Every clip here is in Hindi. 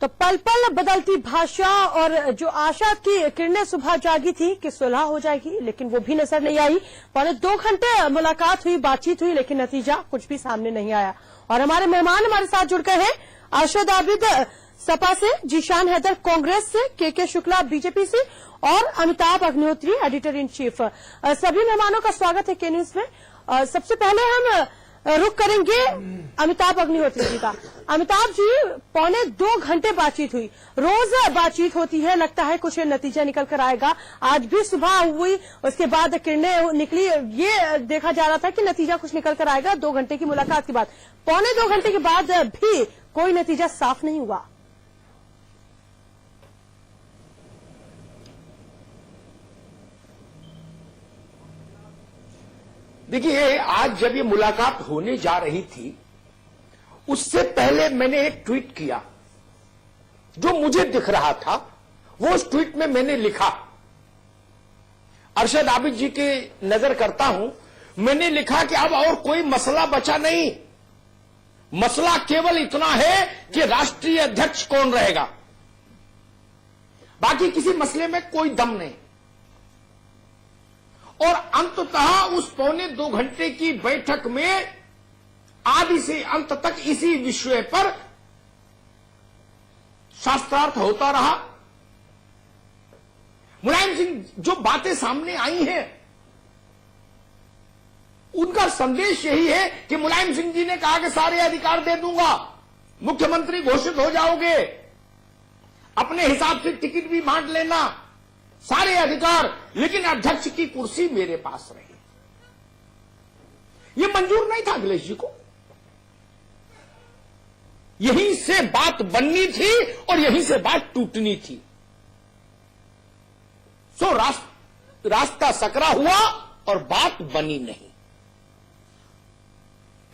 तो पल पल बदलती भाषा और जो आशा की किरणें सुबह जागी थी कि सुलह हो जाएगी, लेकिन वो भी नजर नहीं आई। 2.25 घंटे मुलाकात हुई, बातचीत हुई, लेकिन नतीजा कुछ भी सामने नहीं आया। और हमारे मेहमान हमारे साथ जुड़ गए हैं। अरशद आबिद सपा से, जीशान हैदर कांग्रेस से, के शुक्ला बीजेपी से और Amitabh Agnihotri editor in chief. सभी मेहमानों का स्वागत है के न्यूज में। सबसे पहले हम रुक करेंगे अमिताभ अग्निहोत्री जी का। अमिताभ जी, 2.25 घंटे बातचीत हुई, रोज बातचीत होती है, लगता है कुछ नतीजा निकल कर आएगा। आज भी सुबह हुई, उसके बाद किरणें निकली, ये देखा जा रहा था कि नतीजा कुछ निकल कर आएगा 2 घंटे की मुलाकात के बाद। 2.25 घंटे के बाद भी कोई नतीजा साफ नहीं हुआ। देखिए, आज जब ये मुलाकात होने जा रही थी, उससे पहले मैंने एक ट्वीट किया जो मुझे दिख रहा था। वो उस ट्वीट में मैंने लिखा, अरशद आबिद जी के नजर करता हूं, मैंने लिखा कि अब और कोई मसला बचा नहीं, मसला केवल इतना है कि राष्ट्रीय अध्यक्ष कौन रहेगा, बाकी किसी मसले में कोई दम नहीं। और अंततः उस 2.25 घंटे की बैठक में आदि से अंत तक इसी विषय पर शास्त्रार्थ होता रहा। मुलायम सिंह, जो बातें सामने आई हैं, उनका संदेश यही है कि मुलायम सिंह जी ने कहा कि सारे अधिकार दे दूंगा, मुख्यमंत्री घोषित हो जाओगे, अपने हिसाब से टिकट भी बांट लेना, सारे अधिकार, लेकिन अध्यक्ष की कुर्सी मेरे पास रही। यह मंजूर नहीं था अखिलेश जी को। यहीं से बात बननी थी और यहीं से बात टूटनी थी। सो रास्ता सकरा हुआ और बात बनी नहीं।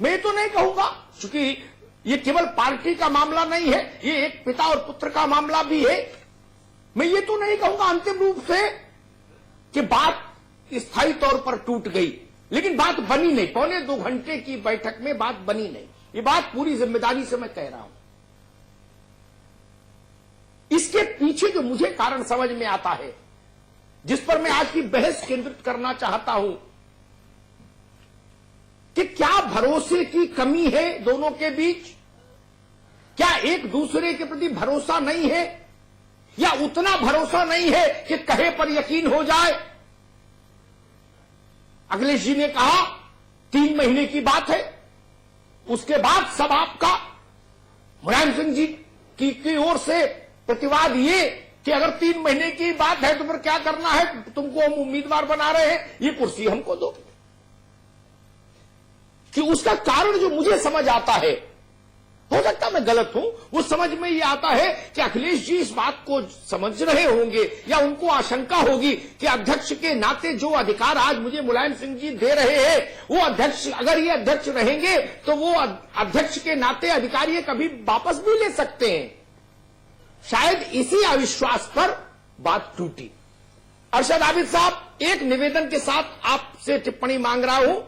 मैं तो नहीं कहूंगा, क्योंकि यह केवल पार्टी का मामला नहीं है, यह एक पिता और पुत्र का मामला भी है। मैं ये तो नहीं कहूंगा अंतिम रूप से कि बात स्थायी तौर पर टूट गई, लेकिन बात बनी नहीं। 2.25 घंटे की बैठक में बात बनी नहीं। ये बात पूरी जिम्मेदारी से मैं कह रहा हूं। इसके पीछे जो मुझे कारण समझ में आता है, जिस पर मैं आज की बहस केंद्रित करना चाहता हूं, कि क्या भरोसे की कमी है दोनों के बीच? क्या एक दूसरे के प्रति भरोसा नहीं है, या उतना भरोसा नहीं है कि कहे पर यकीन हो जाए? अखिलेश जी ने कहा 3 महीने की बात है, उसके बाद सब आपका। मुलायम सिंह जी की ओर से प्रतिवाद ये कि अगर 3 महीने की बात है तो फिर क्या करना है, तुमको हम उम्मीदवार बना रहे हैं, ये कुर्सी हमको दो। कि उसका कारण जो मुझे समझ आता है, हो सकता मैं गलत हूं, वो समझ में ये आता है कि अखिलेश जी इस बात को समझ रहे होंगे, या उनको आशंका होगी कि अध्यक्ष के नाते जो अधिकार आज मुझे मुलायम सिंह जी दे रहे हैं, वो अध्यक्ष, अगर ये अध्यक्ष रहेंगे तो वो अध्यक्ष के नाते अधिकार ये कभी वापस भी ले सकते हैं। शायद इसी अविश्वास पर बात टूटी। अरशद आबिद साहब, एक निवेदन के साथ आपसे टिप्पणी मांग रहा हूं।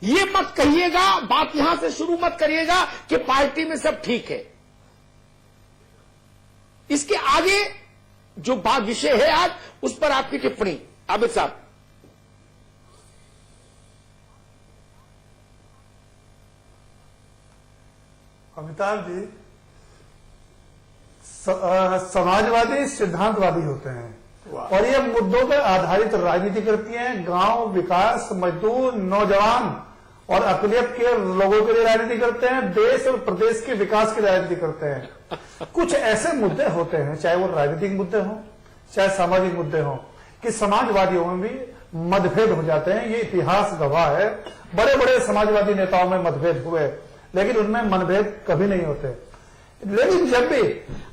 ये मत कहिएगा, बात यहां से शुरू मत करिएगा कि पार्टी में सब ठीक है। इसके आगे जो बात विषय है आज, उस पर आपकी टिप्पणी आबिद साहब। अमिताभ जी, समाजवादी सिद्धांतवादी होते हैं और ये मुद्दों पर आधारित राजनीति करती हैं। गांव, विकास, मजदूर, नौजवान और अकलियत के लोगों के लिए राजनीति करते हैं, देश और प्रदेश के विकास की राजनीति करते हैं। कुछ ऐसे मुद्दे होते हैं, चाहे वो राजनीतिक मुद्दे हों, चाहे सामाजिक मुद्दे हों, कि समाजवादियों में भी मतभेद हो जाते हैं। ये इतिहास गवाह है। बड़े बड़े समाजवादी नेताओं में मतभेद हुए, लेकिन उनमें मतभेद कभी नहीं होते। लेकिन जब भी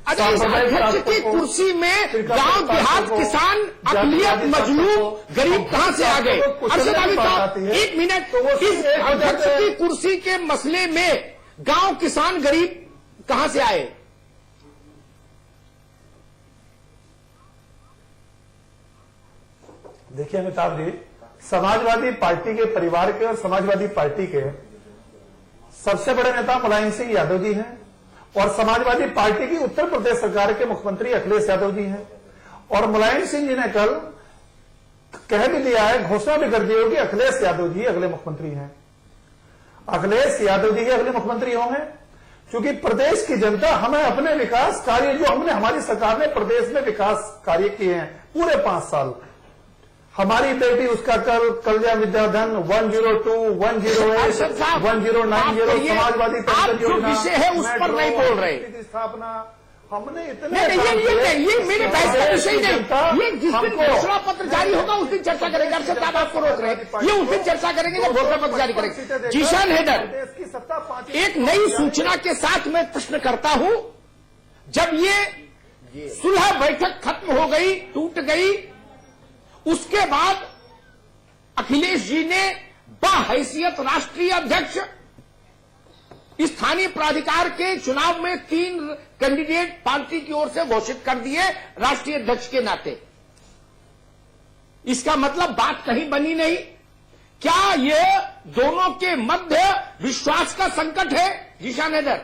अध्यक्ष की कुर्सी में गांव, देहात, किसान, अकलियत, मजलूम, गरीब कहां से आ गए? अरशद आबिद साहब, 1 मिनट, इस अध्यक्ष की कुर्सी के मसले में गांव, किसान, गरीब कहां से आए? देखिए अमिताभ जी, समाजवादी पार्टी के परिवार के और समाजवादी पार्टी के सबसे बड़े नेता मुलायम सिंह यादव जी हैं और समाजवादी पार्टी की उत्तर प्रदेश सरकार के मुख्यमंत्री अखिलेश यादव जी हैं। और मुलायम सिंह जी ने कल कह भी दिया है, घोषणा भी कर दी होगी, अखिलेश यादव जी अगले मुख्यमंत्री हैं। अखिलेश यादव जी अगले मुख्यमंत्री होंगे, क्योंकि प्रदेश की जनता हमें अपने विकास कार्य, जो हमने हमारी सरकार ने प्रदेश में विकास कार्य किए हैं पूरे 5 साल, हमारी बेटी उसका कल्याण विद्याधन 102, 108, 1090 समाजवादी पेंशन योजना, विषय है उस पर नहीं बोल रहे। स्थापना हमने इतने ये मेरे बहस का विषय नहीं। ये जिस दिन घोषणा पत्र जारी होगा उस दिन चर्चा करेंगे। अरशद साहब आपको रोक रहे हैं, ये उस दिन चर्चा करेंगे जब घोषणा पत्र जारी करेंगे। जीशान हैदर, एक नई सूचना के साथ मैं प्रश्न करता हूं, जब ये सुलह बैठक खत्म हो गई, टूट गई, उसके बाद अखिलेश जी ने बाहैसियत राष्ट्रीय अध्यक्ष स्थानीय प्राधिकार के चुनाव में 3 कैंडिडेट पार्टी की ओर से घोषित कर दिए राष्ट्रीय अध्यक्ष के नाते। इसका मतलब बात कहीं बनी नहीं। क्या ये दोनों के मध्य विश्वास का संकट है जीशान हैदर?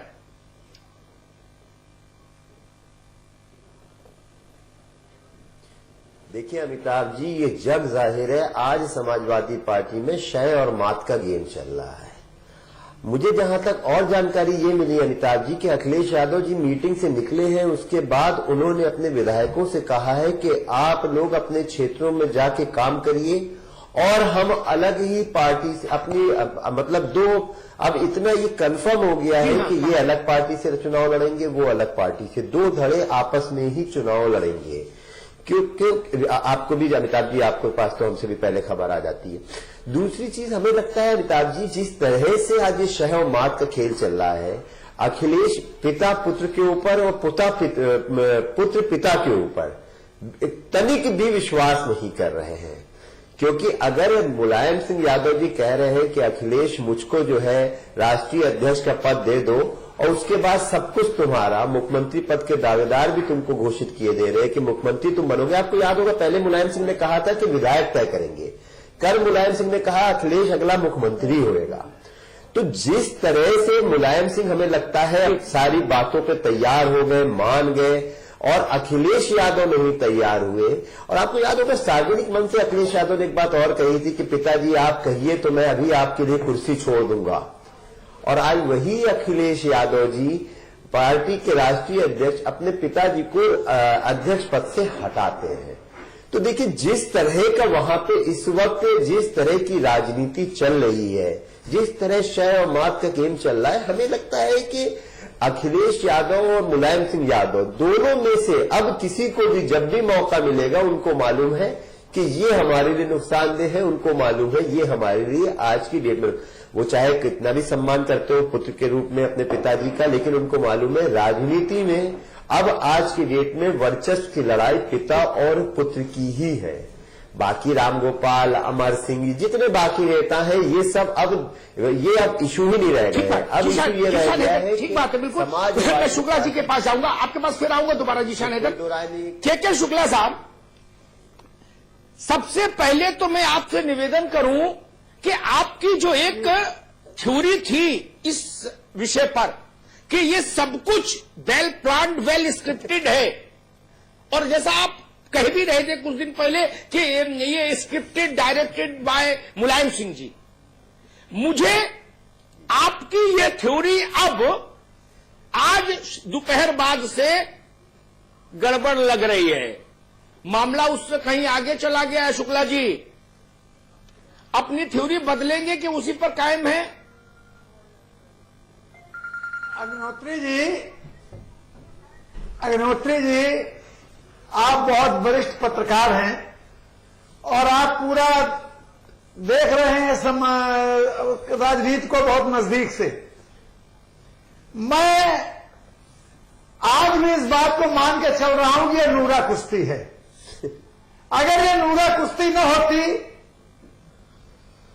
देखिए अमिताभ जी, ये जग जाहिर है आज समाजवादी पार्टी में शय और मात का गेम चल रहा है। मुझे जहां तक और जानकारी ये मिली अमिताभ जी कि अखिलेश यादव जी मीटिंग से निकले हैं, उसके बाद उन्होंने अपने विधायकों से कहा है कि आप लोग अपने क्षेत्रों में जाके काम करिए और हम अलग ही पार्टी से अपनी मतलब अब इतना ये कंफर्म हो गया है कि ये अलग पार्टी से चुनाव लड़ेंगे, वो अलग पार्टी से, 2 धड़े आपस में ही चुनाव लड़ेंगे। क्यों आपको भी अमिताभ जी, आपके पास तो हमसे भी पहले खबर आ जाती है। दूसरी चीज हमें लगता है अमिताभ जी, जिस तरह से आज ये शह और मात का खेल चल रहा है, अखिलेश पिता पुत्र के ऊपर और पुत्र पिता के ऊपर तनिक भी विश्वास नहीं कर रहे हैं। क्योंकि अगर मुलायम सिंह यादव जी कह रहे हैं कि अखिलेश मुझको जो है राष्ट्रीय अध्यक्ष का पद दे दो और उसके बाद सब कुछ तुम्हारा, मुख्यमंत्री पद के दावेदार भी तुमको घोषित किए दे रहे हैं कि मुख्यमंत्री तुम बनोगे। आपको याद होगा पहले मुलायम सिंह ने कहा था कि विधायक तय करेंगे, कल मुलायम सिंह ने कहा अखिलेश अगला मुख्यमंत्री होएगा। तो जिस तरह से मुलायम सिंह हमें लगता है सारी बातों पे तैयार हो गए, मान गए, और अखिलेश यादव नहीं तैयार हुए। और आपको याद होगा सार्वजनिक मंच से अखिलेश यादव ने एक बात और कही थी कि पिताजी आप कहिए तो मैं अभी आपके लिए कुर्सी छोड़ दूंगा। और आज वही अखिलेश यादव जी पार्टी के राष्ट्रीय अध्यक्ष अपने पिताजी को अध्यक्ष पद से हटाते हैं। तो देखिए जिस तरह का वहां पे इस वक्त जिस तरह की राजनीति चल रही है, जिस तरह शय और मात का गेम चल रहा है, हमें लगता है कि अखिलेश यादव और मुलायम सिंह यादव दोनों में से अब किसी को भी जब भी मौका मिलेगा उनको मालूम है कि ये हमारे लिए नुकसानदेह है, उनको मालूम है ये हमारे लिए आज की डेट में, वो चाहे कितना भी सम्मान करते हो पुत्र के रूप में अपने पिताजी का, लेकिन उनको मालूम है राजनीति में अब आज की डेट में वर्चस्व की लड़ाई पिता और पुत्र की ही है। बाकी रामगोपाल, अमर सिंह, जितने बाकी नेता हैं, ये सब अब इशू ही नहीं रह गए हैं। अब इशू ये रह गया है। ठीक बात है, बिल्कुल। मैं शुक्ला जी के पास आऊंगा, आपके पास फिर आऊंगा दोबारा जीशान हैदर। के शुक्ला साहब, सबसे पहले तो मैं आपसे निवेदन करूं कि आपकी जो एक थ्योरी थी इस विषय पर कि ये सब कुछ वेल प्लान्ड, वेल स्क्रिप्टेड है, और जैसा आप कह भी रहे थे कुछ दिन पहले कि ये scripted, directed by Mulayam Singh ji, मुझे आपकी ये थ्योरी अब आज दोपहर बाद से गड़बड़ लग रही है। मामला उससे कहीं आगे चला गया है। शुक्ला जी, अपनी थ्योरी बदलेंगे कि उसी पर कायम है? अग्निहोत्री जी, आप बहुत वरिष्ठ पत्रकार हैं और आप पूरा देख रहे हैं राजनीति को बहुत नजदीक से। मैं आज भी इस बात को मान के चल रहा हूं कि यह नूरा कुश्ती है। अगर ये नूरा कुश्ती न होती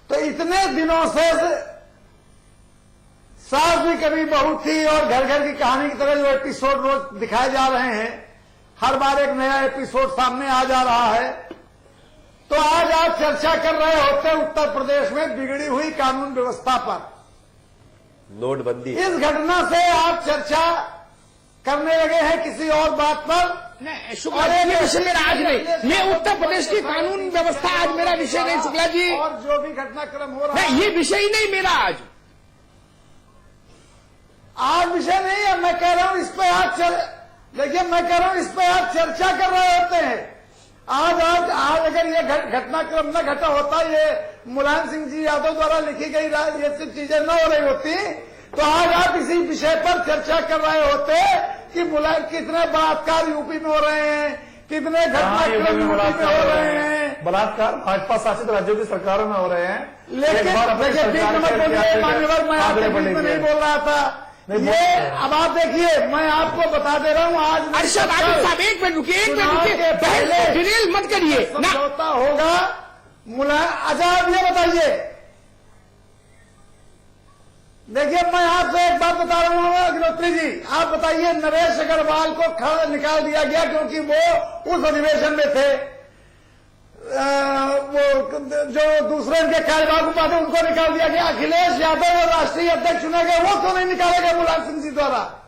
तो इतने दिनों से सास भी कभी बहू थी और घर घर की कहानी की तरह जो एपिसोड रोज दिखाए जा रहे हैं, हर बार एक नया एपिसोड सामने आ जा रहा है। तो आज आप चर्चा कर रहे होते उत्तर प्रदेश में बिगड़ी हुई कानून व्यवस्था पर, नोटबंदी, इस घटना से आप चर्चा करने लगे हैं किसी और बात पर। नहीं शुक्ला जी, ये विषय मेरा आज नहीं, ये उत्तर प्रदेश की कानून व्यवस्था आज मेरा विषय नहीं शुक्ला जी, और जो भी घटनाक्रम हो रहा नहीं है ये विषय ही नहीं मेरा आज विषय नहीं है। मैं कह रहा हूं इस पे आज देखिए, मैं कह रहा हूं इस पे आज चर्चा कर रहे होते हैं। आज अगर ये घटनाक्रम न घटा होता, ये मुलायम सिंह जी यादव द्वारा लिखी गई ये सब चीजें न हो रही होती, तो आज आप इसी विषय पर चर्चा कर रहे होते कि मुलायम कितने बलात्कार यूपी में हो रहे हैं, कितने घटनाक्रम यूपी में हो रहे हैं। बलात्कार भाजपा शासित राज्यों की सरकारों में हो रहे हैं। लेकिन मान्यवर, मैं आपके बीच में नहीं बोल रहा था ये। अब आप देखिए, मैं आपको बता दे रहा हूं आज अरशद आबिद साहब एक मिनट रुकिए, पहले डिटेल मत करिए ना। समझौता होगा अच्छा आप ये बताइए, देखिए मैं आपसे एक बात बता रहा हूं अग्निहोत्री जी, आप बताइए नरेश अग्रवाल को निकाल दिया गया क्योंकि वो उस अधिवेशन में थे, वो जो दूसरे इनके कार्यवाहक उपाध्यक्ष उनको निकाल दिया गया। अखिलेश यादव और राष्ट्रीय अध्यक्ष चुने गए, वो क्यों नहीं निकाले गए मुलायम सिंह जी द्वारा?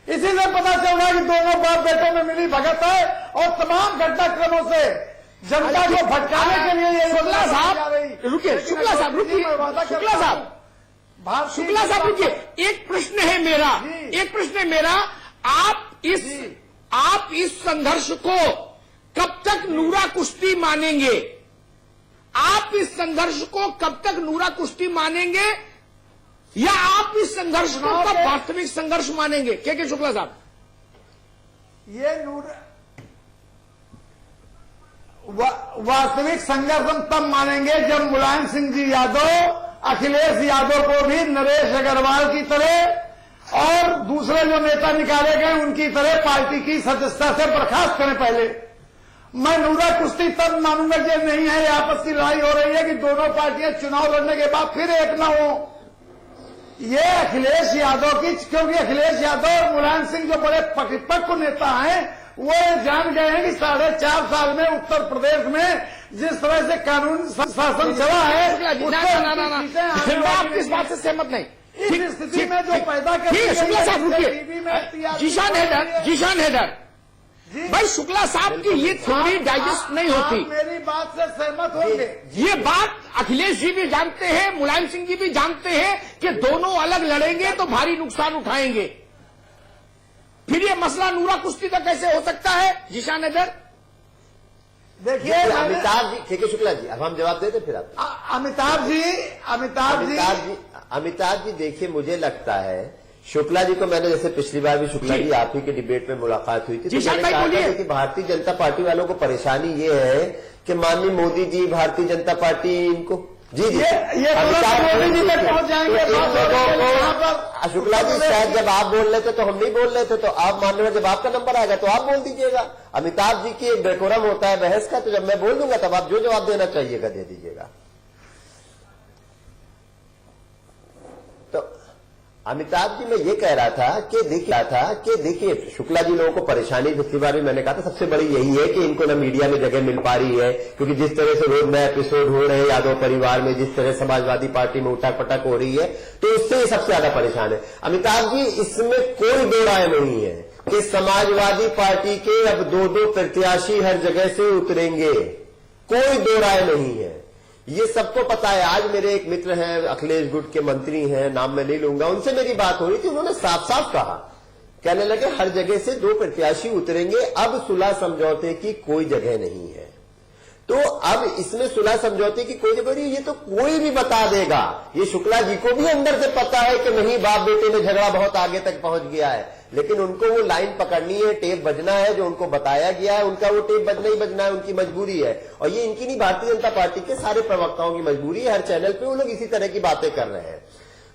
इसी से पता चल रहा है कि दोनों बाप बेटों में मिली भगत है और तमाम घटनाक्रमों से जनता को भटकाने के लिए ये शुक्ला साहब रुकिए, शुक्ला साहब रुकिए, शुक्ला साहब रुकिए, एक प्रश्न है मेरा, आप इस संघर्ष को कब तक नूरा कुश्ती मानेंगे? आप इस संघर्ष को कब तक नूरा कुश्ती मानेंगे, या आप इस संघर्ष को कब वास्तविक संघर्ष मानेंगे? के शुक्ला साहब, ये वास्तविक संघर्ष हम तब मानेंगे जब मुलायम सिंह जी यादव अखिलेश यादव को भी नरेश अग्रवाल की तरह और दूसरे जो नेता निकाले गए उनकी तरह पार्टी की सदस्यता से बर्खास्त करें। पहले मैं नूरा कुश्ती तब मानूंगा जब नहीं है आपस की लड़ाई हो रही है कि दोनों पार्टियां चुनाव लड़ने के बाद फिर एक न हो। ये अखिलेश यादव की, क्योंकि अखिलेश यादव और मुलायम सिंह जो बड़े परिपक्व नेता हैं, वो जान गए हैं कि 4.5 साल में उत्तर प्रदेश में जिस तरह से कानून शासन चला है, मैं आपकी इस बात से सहमत नहीं। इस स्थिति में जो पैदा कर शुक्ला साहब रुकिए, जीशान हैदर भाई, शुक्ला साहब की ये थ्योरी डाइजेस्ट नहीं होती। मेरी बात से सहमत होंगे। ये बात अखिलेश जी भी जानते हैं, मुलायम सिंह जी भी जानते हैं कि दोनों अलग लड़ेंगे तो भारी नुकसान उठाएंगे। फिर ये मसला नूरा कुश्ती का कैसे हो सकता है? जीशान हैदर देखिए, अमिताभ जी, के शुक्ला जी, अब हम जवाब देते फिर आप। अमिताभ जी देखिए, मुझे लगता है शुक्ला जी को मैंने, जैसे पिछली बार भी शुक्ला जी आप ही के डिबेट में मुलाकात हुई थी, तो मैंने कहा था कि भारतीय जनता पार्टी वालों को परेशानी ये है कि माननीय मोदी जी, भारतीय जनता पार्टी इनको जी मोदी जी तक पहुंच जाएंगे। शुक्ला जी शायद जब आप बोल रहे थे तो हम नहीं बोल रहे थे, तो आप मान लो जब आपका नंबर आएगा तो आप बोल दीजिएगा। अमिताभ जी की एक डेकोरम होता है बहस का, तो जब मैं बोल दूंगा तब आप जो जवाब देना चाहिएगा दे दीजिएगा। तो अमिताभ जी, मैं ये कह रहा था कि देखिए शुक्ला जी लोगों को परेशानी, पिछली बार भी मैंने कहा था, सबसे बड़ी यही है कि इनको ना मीडिया में जगह मिल पा रही है, क्योंकि जिस तरह से रोज नए एपिसोड हो रहे हैं यादव परिवार में, जिस तरह समाजवादी पार्टी में उठक पटक हो रही है, तो उससे ये सबसे ज्यादा परेशान है। अमिताभ जी, इसमें कोई दो राय नहीं है कि समाजवादी पार्टी के अब 2-2 प्रत्याशी हर जगह से उतरेंगे, कोई दो राय नहीं है, ये सबको पता है। आज मेरे एक मित्र हैं, अखिलेश गुट के मंत्री हैं, नाम मैं नहीं लूंगा, उनसे मेरी बात हो रही थी, उन्होंने साफ साफ कहा, कहने लगे हर जगह से 2 प्रत्याशी उतरेंगे, अब सुलह समझौते की कोई जगह नहीं है। तो अब इसमें सुलह समझौते की कोई जगह नहीं, ये तो कोई भी बता देगा। ये शुक्ला जी को भी अंदर से पता है कि नहीं, बाप बेटे में झगड़ा बहुत आगे तक पहुंच गया है, लेकिन उनको वो लाइन पकड़नी है, टेप बजना है, जो उनको बताया गया है उनका वो टेप बजना ही बजना है, उनकी मजबूरी है। और ये इनकी नहीं, भारतीय जनता पार्टी के सारे प्रवक्ताओं की मजबूरी है। हर चैनल पे वो लोग इसी तरह की बातें कर रहे हैं।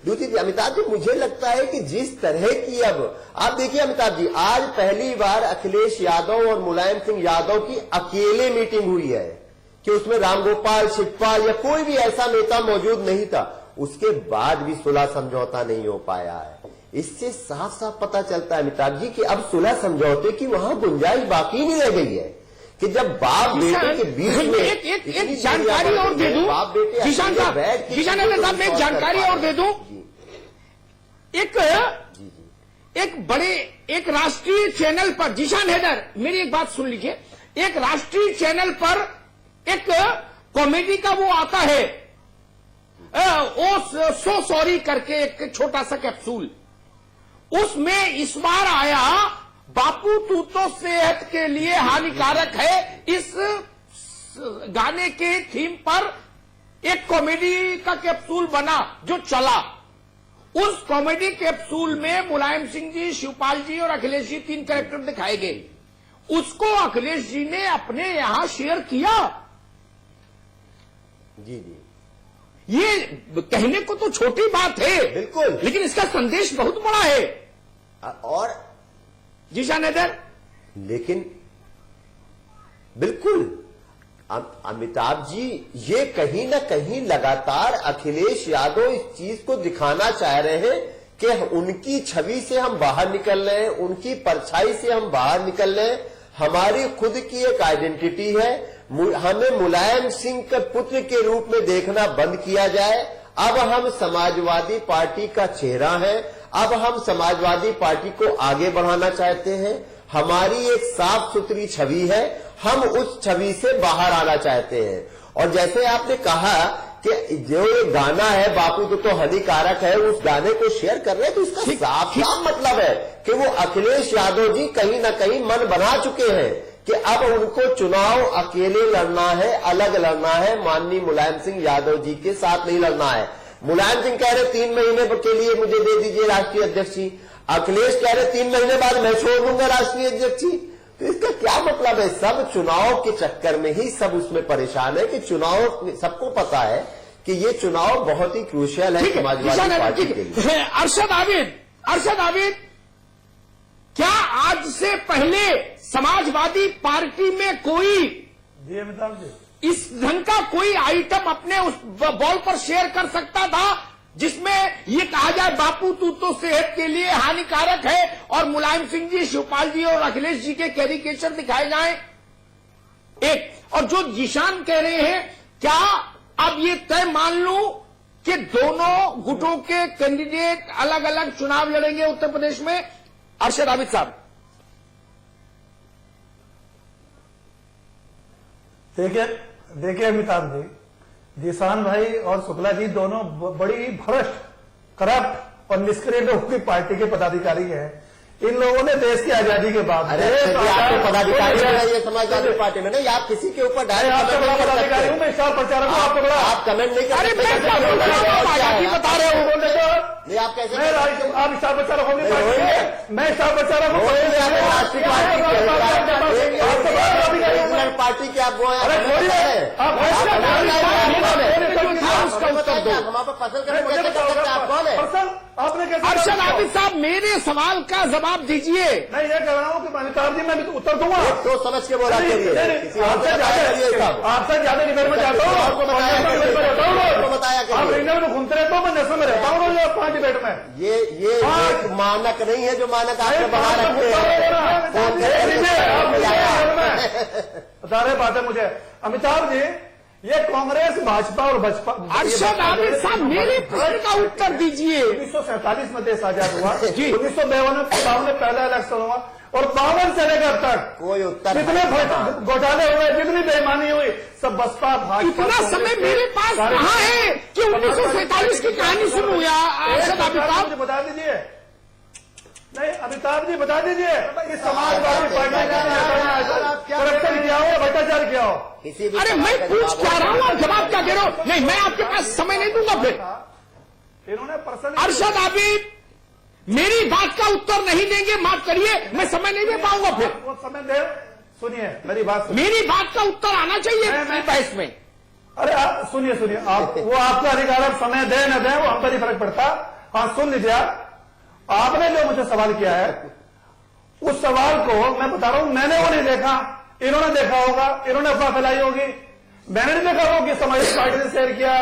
दूसरी चीज, अमिताभ जी, मुझे लगता है कि जिस तरह की, अब आप देखिए अमिताभ जी, आज पहली बार अखिलेश यादव और मुलायम सिंह यादव की अकेले मीटिंग हुई है कि उसमें रामगोपाल, शिवपाल या कोई भी ऐसा नेता मौजूद नहीं था, उसके बाद भी सुलह समझौता नहीं हो पाया है। इससे साफ साफ पता चलता है अमिताभ जी कि अब सुलह समझौते की वहां गुंजाइश बाकी नहीं रह गई है, कि जब बाप बेटे के बीच में एक जानकारी और दे दूं, जीशान साहब, मैं एक जानकारी और दे दूं, एक राष्ट्रीय चैनल पर, जीशान हैदर मेरी एक बात सुन लीजिए, एक राष्ट्रीय चैनल पर एक कॉमेडी का वो आता है, वो सो सॉरी करके एक छोटा सा कैप्सूल, उसमें इस बार आया बापू तू तो सेहत के लिए हानिकारक है, इस गाने के थीम पर एक कॉमेडी का कैप्सूल बना जो चला। उस कॉमेडी कैप्सूल में मुलायम सिंह जी, शिवपाल जी और अखिलेश जी 3 कैरेक्टर दिखाए गए। उसको अखिलेश जी ने अपने यहां शेयर किया। जी जी, ये कहने को तो छोटी बात है, बिल्कुल, लेकिन इसका संदेश बहुत बड़ा है। और जीशान हैदर, लेकिन बिल्कुल अमिताभ जी, ये कहीं ना कहीं लगातार अखिलेश यादव इस चीज को दिखाना चाह रहे हैं कि उनकी छवि से हम बाहर निकल रहे हैं, उनकी परछाई से हम बाहर निकल रहे हैं, हमारी खुद की एक आइडेंटिटी है, हमें मुलायम सिंह के पुत्र के रूप में देखना बंद किया जाए। अब हम समाजवादी पार्टी का चेहरा है, अब हम समाजवादी पार्टी को आगे बढ़ाना चाहते हैं, हमारी एक साफ सुथरी छवि है, हम उस छवि से बाहर आना चाहते हैं। और जैसे आपने कहा कि जो ये गाना है बापू तो हानिकारक है, उस गाने को शेयर कर रहे हैं, तो इसका साफ साफ मतलब है कि वो अखिलेश यादव जी कहीं ना कहीं मन बना चुके हैं कि अब उनको चुनाव अकेले लड़ना है, अलग लड़ना है, माननीय मुलायम सिंह यादव जी के साथ नहीं लड़ना है। मुलायम सिंह कह रहे 3 महीने के लिए मुझे दे दीजिए राष्ट्रीय अध्यक्ष जी, अखिलेश कह रहे 3 महीने बाद मैं छोड़ दूंगा राष्ट्रीय अध्यक्ष जी। तो इसका क्या मतलब है? सब चुनाव के चक्कर में ही सब उसमें परेशान है कि चुनाव, सबको पता है कि ये चुनाव बहुत ही क्रूशियल है समाजवादी पार्टी के लिए। अरशद आबिद, क्या आज से पहले समाजवादी पार्टी में कोई जी अमिताभ जी, इस ढंग का कोई आइटम अपने उस बॉल पर शेयर कर सकता था जिसमें ये कहा जाए बापू तू तो सेहत के लिए हानिकारक है और मुलायम सिंह जी, शिवपाल जी और अखिलेश जी के कैरिकेचर दिखाए जाएं? एक, और जो जीशान कह रहे हैं, क्या अब ये तय मान लूं कि दोनों गुटों के कैंडिडेट अलग अलग चुनाव लड़ेंगे उत्तर प्रदेश में? अरशद आबिद साहब, देखिए अमिताभ जी, जीशान भाई और शुक्ला जी दोनों बड़ी भ्रष्ट, करप्ट और निष्क्रिय लोगों की पार्टी के पदाधिकारी हैं। इन लोगों ने देश की आजादी के बाद आपके पदाधिकारी है ये समाजवादी पार्टी में, नहीं आप किसी के ऊपर आपसे बड़ा पदाधिकारी हूँ मैं, स्टार प्रचारक हूँ, आपको बड़ा आप कमेंट नहीं अरे कर मैं क्या बोल रहा हूं, आजादी बता रहे हो, बोल रहे हो नहीं आप कैसे आप स्टार प्रचारक होंगे, मैं स्टार प्रचारक हूँ, राष्ट्रीय पार्टी के आप वो हैं, हम आप पसंद करें, आप कौन है? आपने कैसे? अरशद आबिद साहब, मेरे सवाल का जवाब दीजिए। मैं ये कह रहा हूँ कि अमिताभ जी मैं भी उत्तर दूंगा, तो समझ के बोला आपसे ज्यादा निकल में जाता हूँ, आपको बताया आप इंडिया में घूमते रहते हो, मैं नेशनल में रहता हूँ रोज 5 डिबेट में। ये मानक नहीं है जो मानक आपने बना रखे बता रहे बात है मुझे। अमिताभ जी, ये कांग्रेस, भाजपा और बसपा, अरशद आबिद साहब मेरे प्रश्न का उत्तर दीजिए। 1947 में देश आजाद हुआ, 1952 में पहला इलेक्शन हुआ और 52 से लेकर तक कोई उत्तर जितने घोटाले हुए, जितनी बेईमानी हुई, सब बसपा भाजपा। इतना समय मेरे पास कहाँ है कि 1947 की कहानी सुनूं? या अरशद आबिद साहब बता दीजिए, नहीं अमिताभ जी बता दीजिए कि समाजवादी पार्टी ने करप्शन किया हो, भ्रष्टाचार किया हो? अरे मैं पूछ क्या रहा हूँ, आप जवाब क्या दे रहे हो? नहीं, मैं आपके पास समय नहीं दूंगा फिर। इन्होंने अरशद आबिद मेरी बात का उत्तर नहीं देंगे, माफ करिए, मैं समय नहीं दे पाऊंगा फिर। वो समय दे, सुनिए मेरी बात, मेरी बात का उत्तर आना चाहिए बहस में। अरे आप सुनिए, आप वो आपका अधिकार, आप समय दे न दे वो हम पर नहीं फर्क पड़ता। हाँ सुन लीजिए, आपने जो मुझे सवाल किया है उस सवाल को मैं बता रहा हूं, मैंने वो नहीं देखा, इन्होंने देखा होगा, इन्होंने अफवाह फैलाई होगी। मैंने नहीं देखा होगा कि समाजवादी पार्टी ने शेयर किया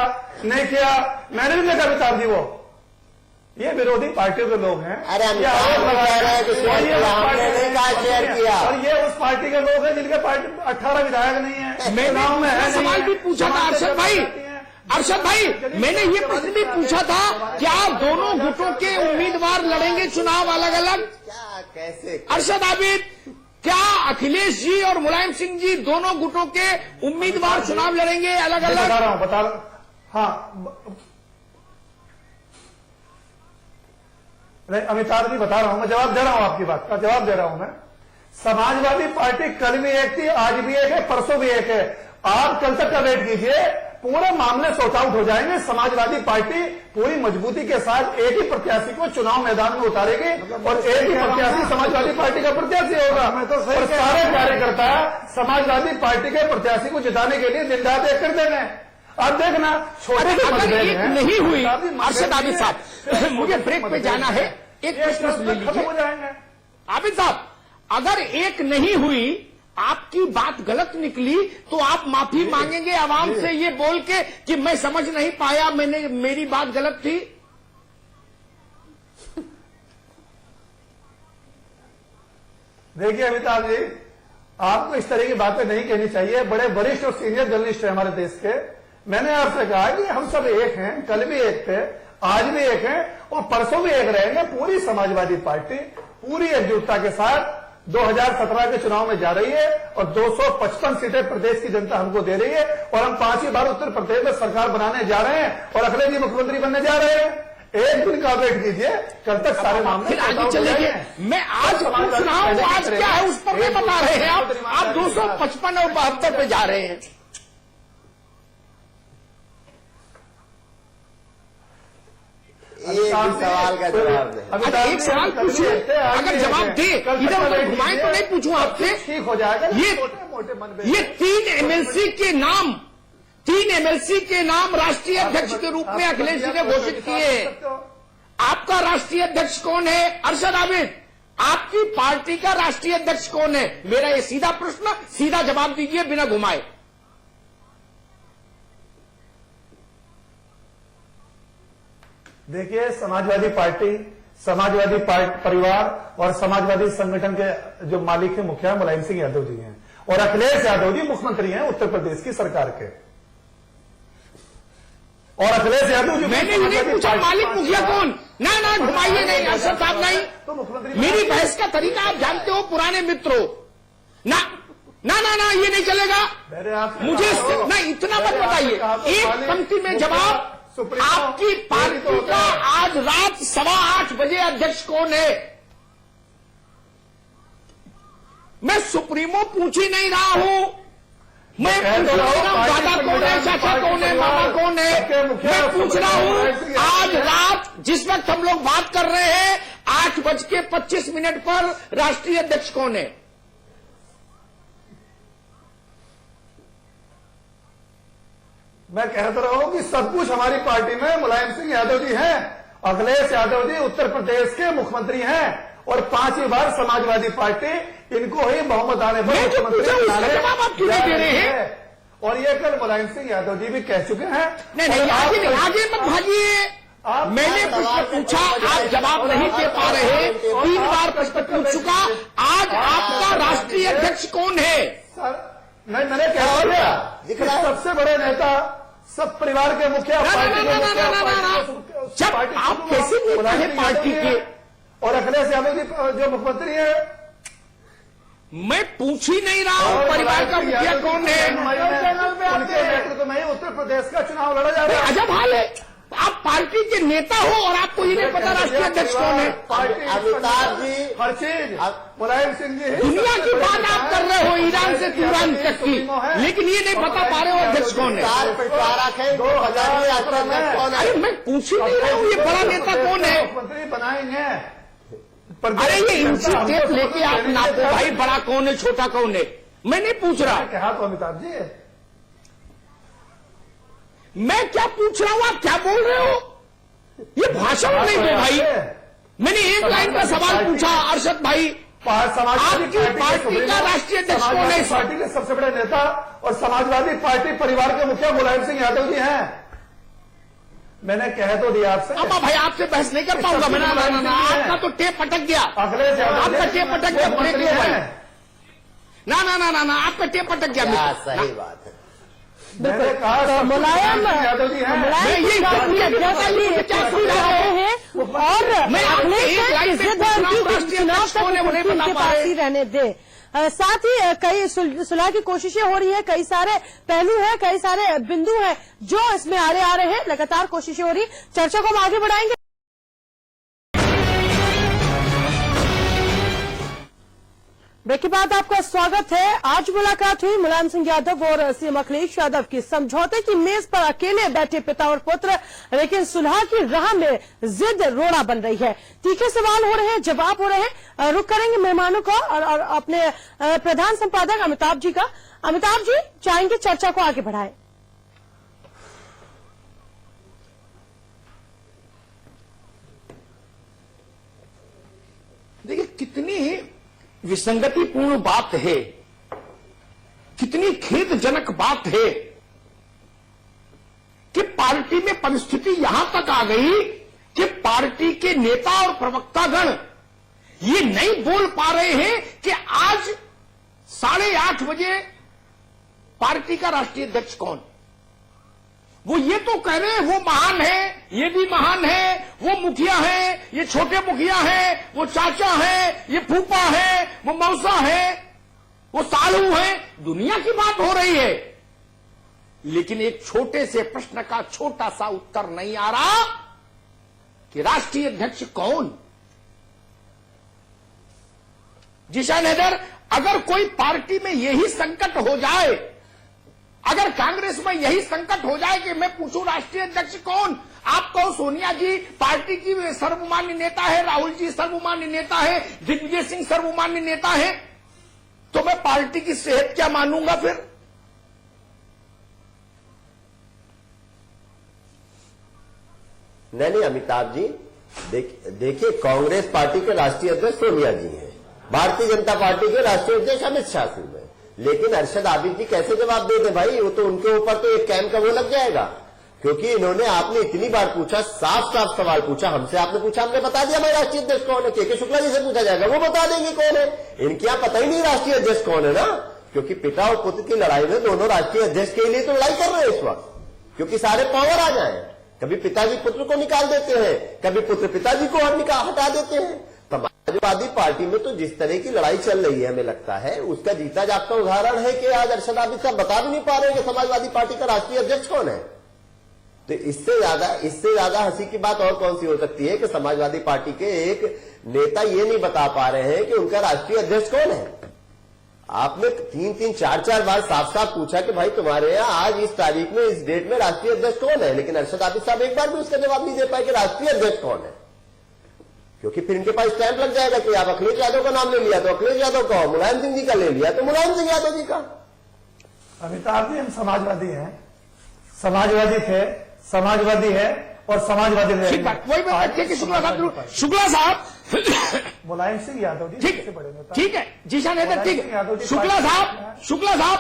नहीं किया, मैंने नहीं देखा अमिताभ जी। वो ये विरोधी पार्टियों के लोग हैं। अरे हम कह रहे हैं कि शेयर किया, और ये उस पार्टी के लोग हैं जिनके पार्टी 18 विधायक नहीं है, मैं सवाल भी पूछा था अरशद भाई, अरशद भाई, मैंने ये प्रश्न भी पूछा था, क्या दोनों गुटों के उम्मीदवार लड़ेंगे चुनाव अलग अलग? क्या कैसे? अरशद आबिद, क्या अखिलेश जी और मुलायम सिंह जी दोनों गुटों के उम्मीदवार चुनाव लड़ेंगे अलग अलग? बता रहा हूं हाँ नहीं अमिताभ जी, बता रहा हूं मैं, जवाब दे रहा हूं, आपकी बात का जवाब दे रहा हूं मैं। समाजवादी पार्टी कल भी एक थी, आज भी एक है, परसों भी एक है। आप कल तक का वेट कीजिए, पूरे मामले सॉर्ट आउट हो जाएंगे। समाजवादी पार्टी पूरी मजबूती के साथ एक ही प्रत्याशी को चुनाव मैदान में उतारेगी और एक ही प्रत्याशी समाजवादी पार्टी का प्रत्याशी होगा। और सारे कार्यकर्ता समाजवादी पार्टी के प्रत्याशी को जिताने के लिए दिन रात एक कर देंगे। आप देखना, छोटे अगर एक नहीं हुई, अरशद आबिद साहब, मुझे ब्रेक पे जाना है, एक प्रश्न ले लीजिए। हो जाएंगे आबिद साहब, अगर एक नहीं हुई, आपकी बात गलत निकली, तो आप माफी मांगेंगे आवाम से ये बोल के कि मैं समझ नहीं पाया, मेरी बात गलत थी? देखिए अमिताभ जी, आपको इस तरह की बातें नहीं कहनी चाहिए। बड़े वरिष्ठ और सीनियर जर्नलिस्ट हैं हमारे देश के। मैंने आपसे कहा कि हम सब एक हैं, कल भी एक थे, आज भी एक हैं और परसों भी एक रहेंगे। पूरी समाजवादी पार्टी पूरी एकजुटता के साथ 2017 के चुनाव में जा रही है और 255 सीटें प्रदेश की जनता हमको दे रही है और हम 5वीं बार उत्तर प्रदेश में सरकार बनाने जा रहे हैं और अखिलेश जी मुख्यमंत्री बनने जा रहे हैं। एक दिन का वेट कीजिए, कल तक सारे मामले फिर आगे चलेंगे। मैं आज पूछ रहा हूं, आज क्या है उस पर नहीं बता रहे हैं आप 255 और 72 पे जा रहे हैं। एक भी सवाल का जवाब नहीं। अच्छा, एक सवाल पूछिए, अगर जवाब दे, इधर उधर घुमाएं तो नहीं पूछूं आपसे। ठीक हो जाएगा। ये 3 एमएलसी के नाम राष्ट्रीय अध्यक्ष के रूप में अखिलेश जी ने घोषित किए हैं। आपका राष्ट्रीय अध्यक्ष कौन है? अरशद आबिद, आपकी पार्टी का राष्ट्रीय अध्यक्ष कौन है? मेरा ये सीधा प्रश्न, सीधा जवाब दीजिए बिना घुमाए। देखिए, समाजवादी पार्टी, समाजवादी परिवार और समाजवादी संगठन के जो मालिक है, मुखिया मुलायम सिंह यादव जी हैं और अखिलेश यादव जी मुख्यमंत्री हैं उत्तर प्रदेश की सरकार के। और अखिलेश यादव जी, मैंने ये नहीं पूछा मालिक मुखिया कौन। ना घुमाइए नहीं अरशद साहब, नहीं। तो मुख्यमंत्री मेरी बहस का तरीका आप जानते हो, पुराने मित्रों। ना ये नहीं चलेगा। मुझे ना इतना मत बताइए। एक पंक्ति में जवाब। आपकी पार्टी का आज रात 8:15 बजे अध्यक्ष कौन है? मैं सुप्रीमो पूछ ही नहीं रहा हूं। मैं पूछ रहा हूं दादा कौन है, चाचा कौन है, मामा कौन है। मैं पूछ रहा हूं आज रात जिस वक्त हम लोग बात कर रहे हैं 8:25 पर राष्ट्रीय अध्यक्ष कौन है? मैं कहता रहा हूं कि सब कुछ हमारी पार्टी में मुलायम सिंह यादव जी हैं, अखिलेश यादव जी उत्तर प्रदेश के मुख्यमंत्री हैं और 5वीं बार समाजवादी पार्टी इनको ही बहुमत आने पर मुख्यमंत्री जवाब आप क्यों नहीं दे रहे हैं? और ये कल मुलायम सिंह यादव जी भी कह चुके हैं। नहीं आगे मत भागिए। मैंने प्रश्न पूछा, आप जवाब नहीं दे पा रहे। 3 बार प्रश्न पूछ चुका। आज आपका राष्ट्रीय अध्यक्ष कौन है? मैंने कहा दिया सबसे बड़े नेता, सब परिवार के मुखिया, जब आप कैसे नेता है पार्टी के और अखिलेश यादव जी जो मुख्यमंत्री है। मैं पूछ ही नहीं रहा हूं परिवार का मुखिया कौन है। उनके नेतृत्व में उत्तर प्रदेश का चुनाव लड़ा जा रहा है। अजब हाल है, आप पार्टी के नेता हो और आपको ये नहीं पता राष्ट्रीय अध्यक्ष कौन है। अमिताभ जी, हर चीज मुलायम सिंह जी, दुनिया की बात आप कर रहे हो, ईरान से तुरान तक की, लेकिन ये नहीं बता पा रहे हो अध्यक्ष कौन है। 2050 यात्रा में कौन है? अरे मैं पूछ ही नहीं रहा हूँ ये बड़ा नेता कौन है। मुख्यमंत्री बनाएंगे। अरे ये इंची टेप लेके आप नापो भाई, बड़ा कौन है छोटा कौन है। मैं नहीं पूछ रहा। कहा तो अमिताभ जी, मैं क्या पूछ रहा हूं, आप क्या बोल रहे हो? ये भाषण नहीं दो भाई। मैंने एक लाइन का सवाल पूछा अरशद भाई, आपकी पार्टी का राष्ट्रीय अध्यक्ष कौन है? पार्टी के सबसे बड़े नेता और समाजवादी पार्टी परिवार के मुखिया मुलायम सिंह यादव जी हैं। मैंने कह तो दिया आपसे। अब भाई आपसे बहस नहीं कर पाऊंगा मैं। आपका तो टेप अटक गया, अखिलेश यादव आपका टेप अटक गया। मंत्री हैं। ना आपका टेप अटक गया। सही बात है। मैंने कहा तो मुलायम यादव जी हैं। मुलायम सिंह यादव जी अध्यक्ष की कुर्सी रहे हैं और अखिलेश जिद है उनकी चुनाव तक कुर्सी उनके पास ही रहने दे। साथ ही कई सुलह की कोशिशें हो रही है, कई सारे पहलू हैं, कई सारे बिंदु हैं जो इसमें आड़े आ रहे हैं, लगातार कोशिशें हो रही। चर्चा को हम आगे बढ़ाएंगे। ब्रेक के बाद आपका स्वागत है। आज मुलाकात हुई मुलायम सिंह यादव और सीएम अखिलेश यादव की। समझौते की मेज पर अकेले बैठे पिता और पुत्र, लेकिन सुलह की राह में जिद रोड़ा बन रही है। तीखे सवाल हो रहे हैं, जवाब हो रहे हैं। रुख करेंगे मेहमानों का और अपने प्रधान संपादक अमिताभ जी का। अमिताभ जी चाहेंगे चर्चा को आगे बढ़ाएं। देखिए कितनी विसंगतिपूर्ण बात है, कितनी खेदजनक बात है कि पार्टी में परिस्थिति यहां तक आ गई कि पार्टी के नेता और प्रवक्तागण ये नहीं बोल पा रहे हैं कि आज 8:30 बजे पार्टी का राष्ट्रीय अध्यक्ष कौन। वो ये तो कह रहे हैं वो महान है, ये भी महान है, वो मुखिया है, ये छोटे मुखिया है, वो चाचा है, ये फूफा है, वो मौसा है, वो सालू है। दुनिया की बात हो रही है, लेकिन एक छोटे से प्रश्न का छोटा सा उत्तर नहीं आ रहा कि राष्ट्रीय अध्यक्ष कौन। जिशान हैदर, अगर कोई पार्टी में यही संकट हो जाए, अगर कांग्रेस में यही संकट हो जाए कि मैं पूछूं राष्ट्रीय अध्यक्ष कौन, आप कहो सोनिया जी पार्टी की सर्वमान्य नेता है, राहुल जी सर्वमान्य नेता है, दिग्विजय सिंह सर्वमान्य नेता है, तो मैं पार्टी की सेहत क्या मानूंगा फिर। नहीं अमिताभ जी, देखिए कांग्रेस पार्टी के राष्ट्रीय अध्यक्ष सोनिया जी हैं, भारतीय जनता पार्टी के राष्ट्रीय अध्यक्ष अमित शाह सिंह हैं, लेकिन अरशद आबिद जी कैसे जवाब दे दें भाई। वो तो उनके ऊपर तो एक कैम का वो लग जाएगा, क्योंकि इन्होंने आपने इतनी बार पूछा, साफ साफ सवाल पूछा, हमसे आपने पूछा, हमने बता दिया भाई राष्ट्रीय अध्यक्ष कौन है। के शुक्ला जी से पूछा जाएगा, वो बता देंगे कौन है। इनके यहाँ पता ही नहीं राष्ट्रीय अध्यक्ष कौन है ना, क्योंकि पिता और पुत्र की लड़ाई में दोनों राष्ट्रीय अध्यक्ष के लिए तो लड़ाई कर रहे हैं इस वक्त, क्योंकि सारे पावर आ जाए। कभी पिताजी पुत्र को निकाल देते हैं, कभी पुत्र पिताजी को हटा देते हैं। समाजवादी पार्टी में तो जिस तरह की लड़ाई चल रही है, हमें लगता है उसका जीता जागता उदाहरण है कि आज अरशद आबिद साहब बता भी नहीं पा रहे कि समाजवादी पार्टी का राष्ट्रीय अध्यक्ष कौन है। तो इससे ज्यादा हंसी की बात और कौन सी हो सकती है कि समाजवादी पार्टी के एक नेता ये नहीं बता पा रहे हैं कि उनका राष्ट्रीय अध्यक्ष कौन है। आपने 3-3, 4-4 बार साफ साफ पूछा कि भाई तुम्हारे यहाँ आज इस तारीख में इस डेट में राष्ट्रीय अध्यक्ष कौन है, लेकिन अरशद आबिद साहब एक बार भी उसका जवाब नहीं दे पाए कि राष्ट्रीय अध्यक्ष कौन है, क्योंकि फिर इनके पास स्टैंप लग जाएगा कि आप अखिलेश यादव का नाम ले लिया तो अखिलेश यादव का, मुलायम सिंह जी का ले लिया तो मुलायम सिंह यादव जी का। अमिताभ जी हम समाजवादी हैं, समाजवादी थे, समाजवादी है और समाजवादी ठीक बात, वही बात है कि शुक्ला साहब मुलायम सिंह यादव जी ठीक है, जिशान हैदर ठीक है। शुक्ला साहब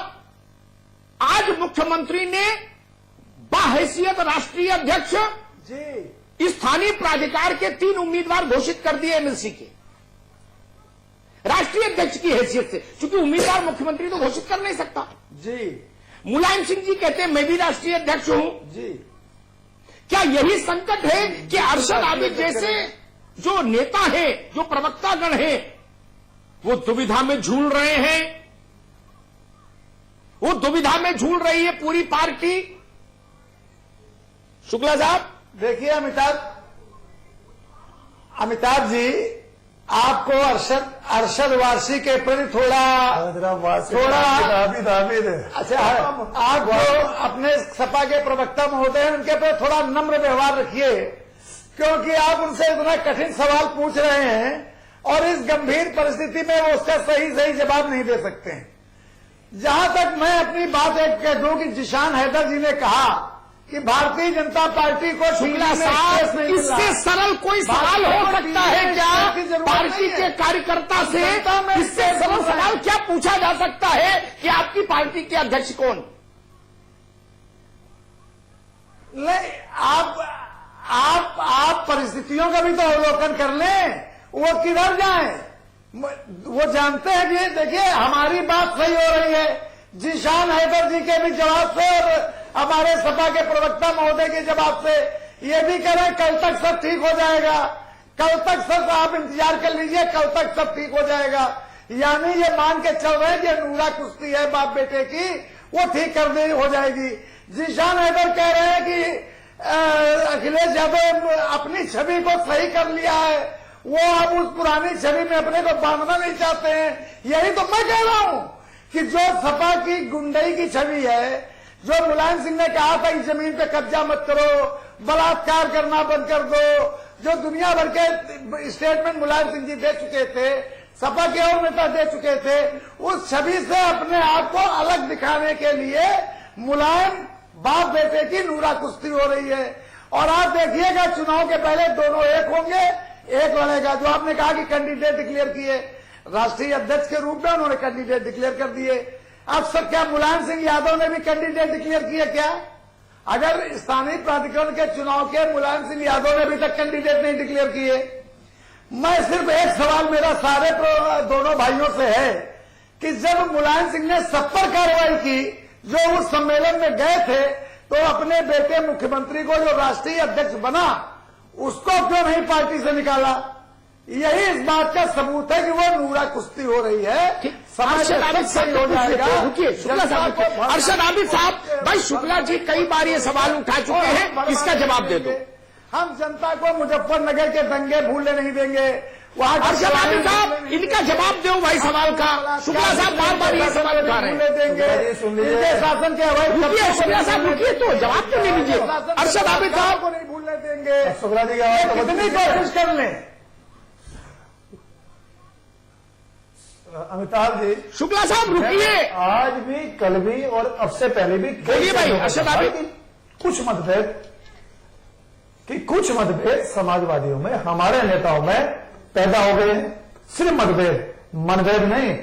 आज मुख्यमंत्री ने बाहैसियत राष्ट्रीय अध्यक्ष जी स्थानीय प्राधिकार के 3 उम्मीदवार घोषित कर दिए एमएलसी के राष्ट्रीय अध्यक्ष की हैसियत से, क्योंकि उम्मीदवार मुख्यमंत्री तो घोषित कर नहीं सकता जी। मुलायम सिंह जी कहते हैं मैं भी राष्ट्रीय अध्यक्ष हूं जी। क्या यही संकट है कि अरशद आबिद जैसे जो नेता है, जो प्रवक्तागण है, वो दुविधा में झूल रहे हैं, वो दुविधा में झूल रही है पूरी पार्टी। शुक्ला साहब देखिए अमिताभ जी, आपको अरशद वारसी के प्रति थोड़ा अच्छा, आपको अपने सपा के प्रवक्ता महोदय उनके प्रति थोड़ा नम्र व्यवहार रखिए, क्योंकि आप उनसे इतना कठिन सवाल पूछ रहे हैं और इस गंभीर परिस्थिति में वो उसका सही जवाब नहीं दे सकते हैं। जहां तक मैं अपनी बात एक कह दूं कि जिशान हैदर जी ने कहा कि भारतीय जनता पार्टी को शुक्ला साहब, इससे सरल कोई सवाल हो सकता है क्या पार्टी के कार्यकर्ता से? इससे सरल सवाल क्या पूछा जा सकता है कि आपकी पार्टी के अध्यक्ष कौन? नहीं, आप परिस्थितियों का भी तो अवलोकन कर लें, वो किधर जाएं। वो जानते हैं कि देखिए हमारी बात सही हो रही है, जीशान हैदर जी के भी जवाब से और हमारे सपा के प्रवक्ता महोदय के जवाब से ये भी कह रहे हैं कल तक सब ठीक हो जाएगा, कल तक सब आप इंतजार कर लीजिए, कल तक सब ठीक हो जाएगा। यानी ये मान के चल रहे हैं कि नूरा कुश्ती है बाप बेटे की, वो ठीक करनी हो जाएगी। जीशान हैदर कह रहे हैं कि अखिलेश यादव अपनी छवि को सही कर लिया है, वो अब उस पुरानी छवि में अपने को बांधना नहीं चाहते हैं। यही तो मैं कह रहा हूं कि जो सपा की गुंडई की छवि है, जो मुलायम सिंह ने कहा था इस जमीन पे कब्जा मत करो, बलात्कार करना बंद कर दो, जो दुनिया भर के स्टेटमेंट मुलायम सिंह जी दे चुके थे, सपा के और नेता दे चुके थे, उस छवि से अपने आप को अलग दिखाने के लिए मुलायम बाप बेटे की नूरा कुश्ती हो रही है। और आप देखिएगा चुनाव के पहले दोनों एक होंगे, एक लड़ेगा। जो आपने कहा कि कैंडिडेट डिक्लेयर किए, राष्ट्रीय अध्यक्ष के रूप में उन्होंने कैंडिडेट डिक्लेयर कर दिए। अब सर क्या मुलायम सिंह यादव ने भी कैंडिडेट डिक्लेयर किए क्या? अगर स्थानीय प्राधिकरण के चुनाव के मुलायम सिंह यादव ने अभी तक कैंडिडेट नहीं डिक्लेयर किए, मैं सिर्फ एक सवाल मेरा सारे दोनों भाइयों से है कि जब मुलायम सिंह ने सब पर कार्रवाई की, जो उस सम्मेलन में गए थे, तो अपने बेटे मुख्यमंत्री को जो राष्ट्रीय अध्यक्ष बना उसको क्यों नहीं पार्टी से निकाला? यही इस बात का सबूत है कि वो नूरा कुश्ती हो रही है। अरशद आबिद सही हो जाएगा। रुकिए शुक्ला साहब, अरशद आबिद साहब, भाई शुक्ला जी कई बार ये सवाल उठा चुके हैं, इसका जवाब दे दो। हम जनता को मुजफ्फरनगर के दंगे भूलने नहीं देंगे। वहाँ अरशद आबिद साहब इनका जवाब दो भाई सवाल का। शुक्ला साहब बार बार ये सवाल उठा रहे हैं। देंगे शासन के अवैध। रुकिए शुक्ला साहब, रुकिए तो जवाब तो ले लीजिए। अरशद आबिद साहब को नहीं भूलने देंगे। शुक्ला जी कितनी कोशिश कर लें। अमिताभ जी, शुक्ला साहब रुकिए। आज भी कल भी और अब से पहले भी बोलिए भाई अरशद आबिद। कुछ मतभेद समाजवादियों में, हमारे नेताओं में पैदा हो गए हैं। सिर्फ मनभेद नहीं।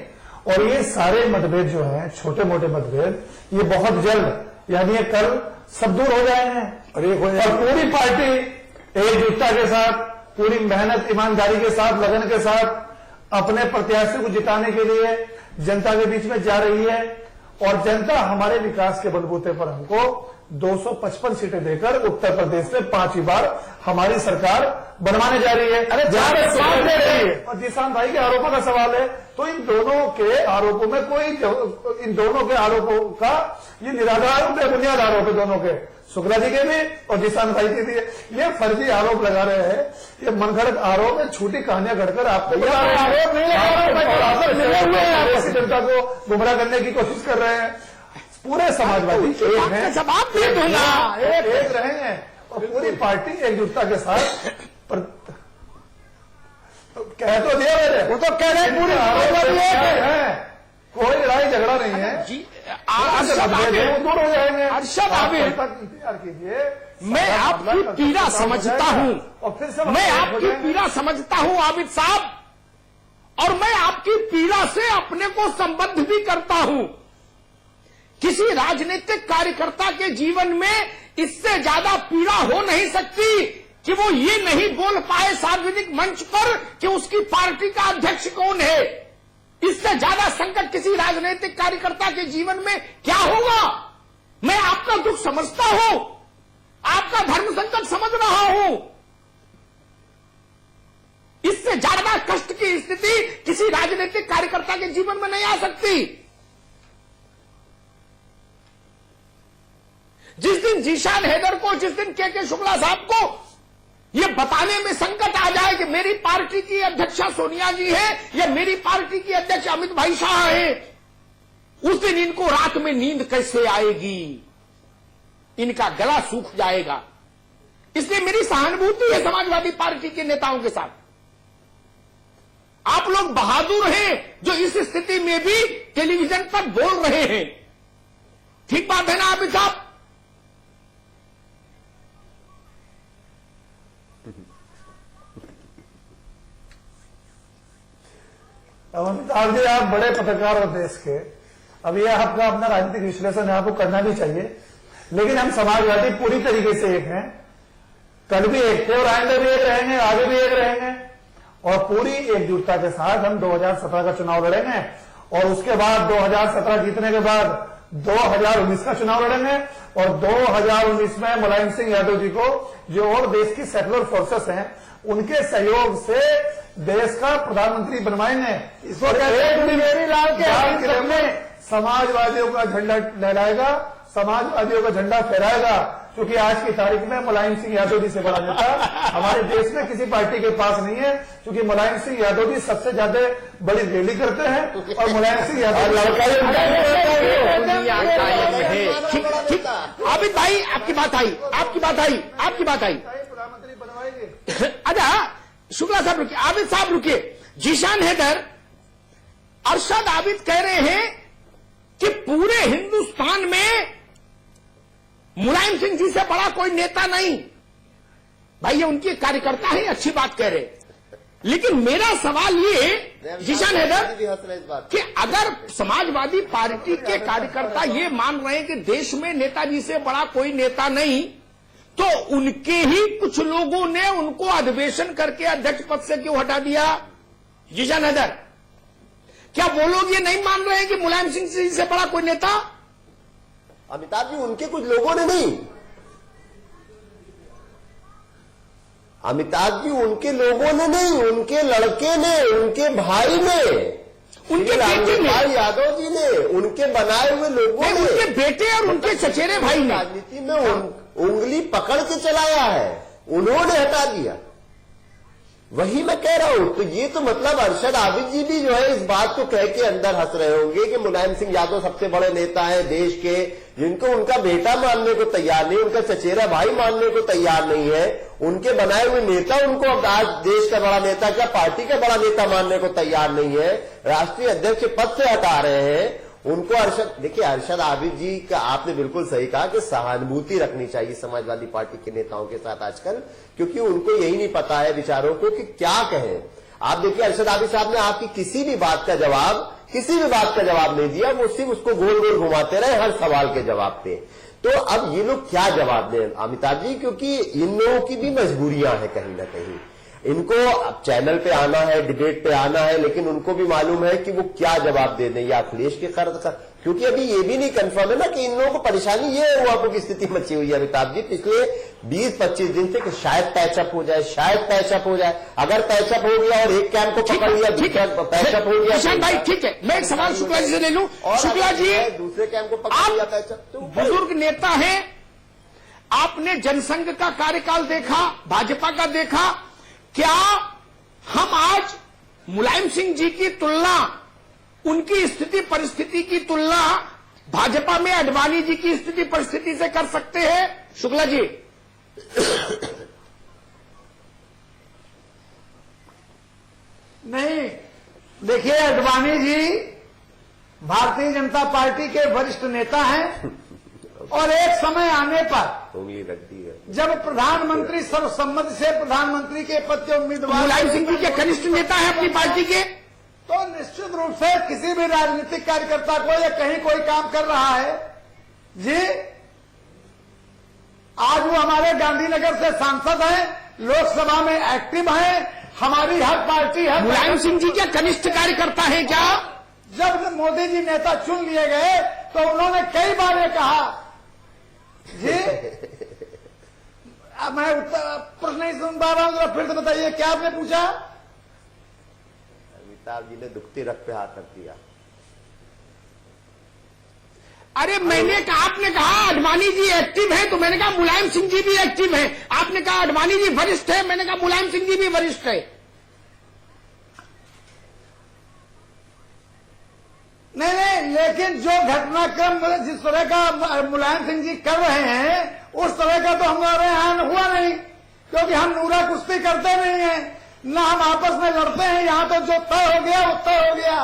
और ये सारे मतभेद जो हैं, छोटे मोटे मतभेद, ये बहुत जल्द, यानी ये कल सब दूर हो जाएंगे। और पूरी पार्टी एकजुटता के साथ, पूरी मेहनत ईमानदारी के साथ, लगन के साथ अपने प्रत्याशी को जिताने के लिए जनता के बीच में जा रही है। और जनता हमारे विकास के बलबूते पर हमको 255 सीटें देकर उत्तर प्रदेश में 5वीं बार हमारी सरकार बनवाने जा रही है। अरे सवाल दे रही है। और जिसान भाई के आरोपों का सवाल है, तो इन दोनों के आरोपों में इन दोनों के आरोपों का ये निराधार बेबुनियाद आरोप है दोनों के, शुक्ला जी के भी और जिसान भाई के भी। ये फर्जी आरोप लगा रहे हैं, ये मनगढ़ंत आरोप है, झूठी कहानियां घड़कर आपको आरोप नहीं लगा, जनता को गुमराह करने की कोशिश कर रहे हैं। पूरे समाजवादी एक हैं, जवाब दे दो ना। एक रहेंगे और पूरी पार्टी एकजुटता के साथ कह तो दिया मैंने, वो तो कह रहे पूरी है, कोई लड़ाई झगड़ा नहीं है जी। दूर हो जाएंगे। अरशद आबिद, इंतजार कीजिए। मैं आपकी पीड़ा समझता हूं, और फिर से मैं आपकी पीड़ा समझता हूं आबिद साहब, और मैं आपकी पीड़ा से अपने को संबद्ध भी करता हूं। किसी राजनीतिक कार्यकर्ता के जीवन में इससे ज्यादा पीड़ा हो नहीं सकती कि वो ये नहीं बोल पाए सार्वजनिक मंच पर कि उसकी पार्टी का अध्यक्ष कौन है। इससे ज्यादा संकट किसी राजनीतिक कार्यकर्ता के जीवन में क्या होगा? मैं आपका दुख समझता हूं, आपका धर्म संकट समझ रहा हूं। इससे ज्यादा कष्ट की स्थिति किसी राजनीतिक कार्यकर्ता के जीवन में नहीं आ सकती। जिस दिन जीशान हैदर को, जिस दिन के शुक्ला साहब को ये बताने में संकट आ जाए कि मेरी पार्टी की अध्यक्षा सोनिया जी है या मेरी पार्टी की अध्यक्ष अमित भाई शाह है, उस दिन इनको रात में नींद कैसे आएगी? इनका गला सूख जाएगा। इसलिए मेरी सहानुभूति है समाजवादी पार्टी के नेताओं के साथ। आप लोग बहादुर हैं जो इस स्थिति में भी टेलीविजन पर बोल रहे हैं। ठीक बात है ना आबिद साहब? अमिताभ जी, आप बड़े पत्रकार हो देश के, अब ये आपका अपना राजनीतिक विश्लेषण आपको करना भी चाहिए, लेकिन हम समाजवादी पूरी तरीके से एक हैं। कल भी एक थे और आइंदा भी एक रहेंगे, आगे भी एक रहेंगे, और पूरी एकजुटता के साथ हम 2017 का चुनाव लड़ेंगे। और उसके बाद 2017 जीतने के बाद 2019 का चुनाव लड़ेंगे और 2019 में मुलायम सिंह यादव जी को जो और देश की सेकुलर फोर्सेस हैं उनके सहयोग से देश का प्रधानमंत्री बनवाएंगे। इसको मेरी लाल किले में समाजवादियों का झंडा लहराएगा, समाजवादियों का झंडा फहराएगा, क्योंकि आज की तारीख में मुलायम सिंह यादव जी से बड़ा नेता हमारे देश में किसी पार्टी के पास नहीं है, क्योंकि मुलायम सिंह यादव जी सबसे ज्यादा बड़ी रैली करते हैं और मुलायम सिंह यादव ठीक। आबिद भाई आपकी बात आई। प्रधानमंत्री बनवाएंगे। अच्छा शुक्ला साहब रुकिए, आबिद साहब रुकिए। जीशान हैदर, अरशद आबिद कह रहे हैं कि पूरे हिंदुस्तान में मुलायम सिंह जी से बड़ा कोई नेता नहीं। भाई ये उनके कार्यकर्ता है, अच्छी बात कह रहे, लेकिन मेरा सवाल ये जीशान हैदर कि अगर समाजवादी पार्टी के कार्यकर्ता ये मान रहे हैं कि देश में नेताजी से बड़ा कोई नेता नहीं, तो उनके ही कुछ लोगों ने उनको अधिवेशन करके अध्यक्ष पद से क्यों हटा दिया? जीशान हैदर, क्या वो लोग ये नहीं मान रहे हैं कि मुलायम सिंह जी से बड़ा कोई नेता? अमिताभ जी, उनके कुछ लोगों ने नहीं, अमिताभ जी उनके लोगों ने नहीं, उनके लड़के ने, उनके भाई ने, उनके बेटे ने, यादव जी ने, उनके बनाए हुए लोगों ने, उनके बेटे और उनके चचेरे भाई ने राजनीति में उंगली पकड़ के चलाया है, उन्होंने हटा दिया। वही मैं कह रहा हूं। तो ये तो मतलब अरशद आबिद जी भी जो है इस बात को कह के अंदर हंस रहे होंगे कि मुलायम सिंह यादव सबसे बड़े नेता हैं देश के, जिनको उनका बेटा मानने को तैयार नहीं, उनका चचेरा भाई मानने को तैयार नहीं है, उनके बनाए हुए नेता उनको अब आज देश का बड़ा नेता क्या पार्टी का बड़ा नेता मानने को तैयार नहीं है, राष्ट्रीय अध्यक्ष पद से हटा रहे हैं उनको। देखिए अरशद आबिद जी का आपने बिल्कुल सही कहा कि सहानुभूति रखनी चाहिए समाजवादी पार्टी के नेताओं के साथ आजकल, क्योंकि उनको यही नहीं पता है बेचारों को कि क्या कहें। आप देखिए अरशद आबिद साहब ने आपकी किसी भी बात का जवाब नहीं दिया, वो सिर्फ उसको गोल गोल घुमाते रहे हर सवाल के जवाब पे। तो अब ये लोग क्या जवाब दें अमिताभ जी, क्योंकि इन लोगों की भी मजबूरियां हैं कहीं ना कहीं। इनको अब चैनल पे आना है, डिबेट पे आना है, लेकिन उनको भी मालूम है कि वो क्या जवाब दे दें या अखिलेश के कर्ज का, क्योंकि अभी ये भी नहीं कंफर्म है ना कि इन लोगों को परेशानी ये हुआ की स्थिति मची हुई है अमिताभ जी पिछले 20-25 दिन से कि शायद पैचअप हो जाए, अगर पैचअप हो गया और एक कैंप को पकड़ लिया, पैचअप हो गया। जीशान भाई ठीक है, मैं एक सवाल शुक्ला जी से ले लूं। शुक्ला जी, दूसरे कैंप को पकड़ लिया पैचअप, तो बुजुर्ग नेता है, आपने जनसंघ का कार्यकाल देखा, भाजपा का देखा, क्या हम आज मुलायम सिंह जी की तुलना, उनकी स्थिति परिस्थिति की तुलना भाजपा में आडवाणी जी की स्थिति परिस्थिति से कर सकते हैं? शुक्ला जी नहीं, देखिए आडवाणी जी भारतीय जनता पार्टी के वरिष्ठ नेता हैं और एक समय आने पर उंगली रख दी है जब प्रधानमंत्री सर्वसम्मति से प्रधानमंत्री के पद के उम्मीदवार मुलायम सिंह जी के कनिष्ठ नेता है अपनी पार्टी के, तो निश्चित रूप से किसी भी राजनीतिक कार्यकर्ता को या कहीं कोई काम कर रहा है जी, आज वो हमारे गांधीनगर से सांसद हैं, लोकसभा में एक्टिव हैं, हमारी हर पार्टी है। मुलायम सिंह जी के कनिष्ठ कार्यकर्ता है क्या? जब मोदी जी नेता चुन लिए गए तो उन्होंने कई बार ये कहा जी, अब मैं प्रश्न नहीं सुन पा रहा हूं, जरा फिर से बताइए क्या आपने पूछा? अमिताभ जी ने दुखती रख पे हाथ रख दिया। अरे मैंने कहा, आपने कहा आडवाणी जी एक्टिव है, तो मैंने कहा मुलायम सिंह जी भी एक्टिव है। आपने कहा आडवाणी जी वरिष्ठ है, मैंने कहा मुलायम सिंह जी भी वरिष्ठ है। नहीं, लेकिन जो घटनाक्रम जिस तरह का मुलायम सिंह जी कर रहे हैं उस तरह का तो हमारे यहां हुआ नहीं, क्योंकि हम नूरा कुश्ती करते नहीं है, न हम आपस में लड़ते हैं। यहां तो जो तय हो गया वो तय हो गया।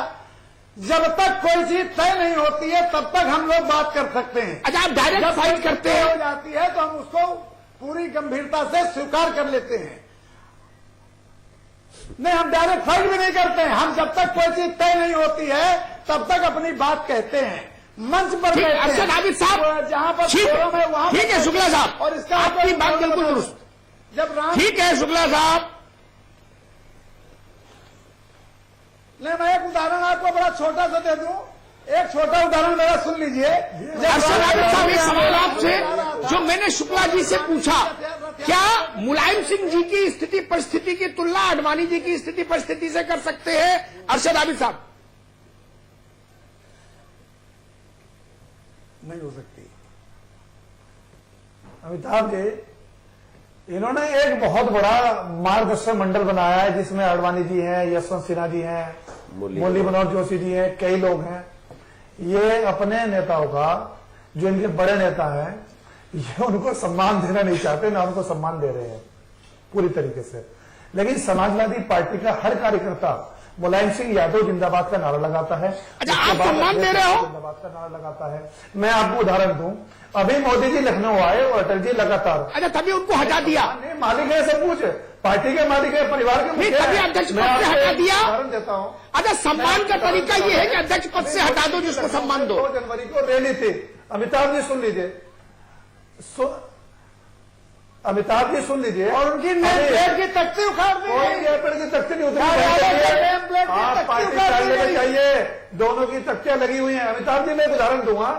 जब तक कोई चीज तय नहीं होती है तब तक हम लोग बात कर सकते हैं। अच्छा, आप डायरेक्ट फाइट करते हो हैं? जाती है तो हम उसको पूरी गंभीरता से स्वीकार कर लेते हैं। नहीं, हम डायरेक्ट फाइट भी नहीं करते हैं। हम जब तक कोई चीज तय नहीं होती है तब तक अपनी बात कहते हैं, मंच पर कहते हैं। अरशद आबिद साहब, जहां पर ठीक है वहां ठीक है शुक्ला साहब, और इसका आपकी बात बिल्कुल दुरुस्त, जब राम ठीक है शुक्ला साहब। नहीं, मैं एक उदाहरण आपको बड़ा छोटा सा दे दूं। एक छोटा उदाहरण मेरा सुन लीजिए। अरशद आबिद साहब, एक सवाल आपसे जो मैंने शुक्ला जी से पूछा, क्या मुलायम सिंह जी की स्थिति परिस्थिति की तुलना आडवाणी जी की स्थिति परिस्थिति से कर सकते हैं अरशद आबिद साहब? नहीं हो सकती। अमिताभ जी, इन्होंने एक बहुत बड़ा मार्गदर्शन मंडल बनाया है जिसमें आडवाणी जी हैं, यशवंत सिन्हा जी हैं, मुरली मनोहर जोशी जी हैं, कई लोग हैं। ये अपने नेताओं का, जो इनके बड़े नेता हैं, ये उनको सम्मान देना नहीं चाहते, ना उनको सम्मान दे रहे हैं पूरी तरीके से। लेकिन समाजवादी पार्टी का हर कार्यकर्ता मुलायम सिंह यादव जिंदाबाद का नारा लगाता है। अच्छा, आप सम्मान दे रहे हो? जिंदाबाद का नारा लगाता है। मैं आपको उदाहरण दूं, अभी मोदी जी लखनऊ आए और अटल जी लगातार। अच्छा, तभी उनको हटा दिया? नहीं, मालिक है सब कुछ, पार्टी के मालिक है, परिवार के मुखिया तभी हैं। अध्यक्ष मैं पद से आपको हटा एक दिया? उदाहरण देता हूं। अच्छा, सम्मान का तरीका ये है कि अध्यक्ष पद से हटा दो जिसको सम्मान दो। 2 जनवरी को रैली थी। अमिताभ जी सुन लीजिए, अमिताभ जी सुन लीजिए। और उनकी नेम की तख्ती उखाड़ दी। पेड़ की तख्ती नहीं नेम प्लेट की आप तख्ती पार्टी उखाड़ दी चालने में गई। चाहिए, दोनों की तख्तियां लगी हुई हैं। अमिताभ जी, मैं एक उदाहरण दूंगा।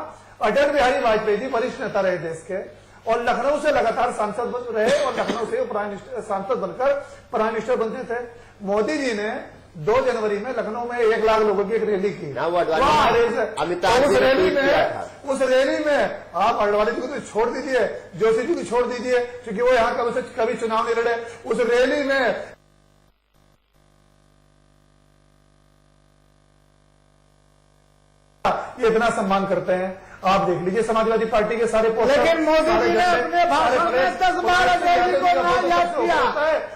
अटल बिहारी वाजपेयी जी वरिष्ठ नेता रहे देश के, और लखनऊ से लगातार सांसद बन रहे, और लखनऊ से सांसद बनकर प्राइम मिनिस्टर बनते थे। मोदी जी ने 2 जनवरी में लखनऊ में 1 लाख लोगों की एक रैली की। ना वो अडवाणी अमिताभ जी ने ट्वीट किया था। उस रैली में आप अडवाणी जी को तो छोड़ दीजिए, जोशी जी को छोड़ दीजिए, क्योंकि वो यहाँ कभी चुनाव नहीं लड़े। उस रैली में ये इतना सम्मान करते हैं। आप देख लीजिए समाजवादी पार्टी के सारे पोस्टर। लेकिन मोदी जी ने अपने भाषण में 10 बार अटल जी को नाम याद किया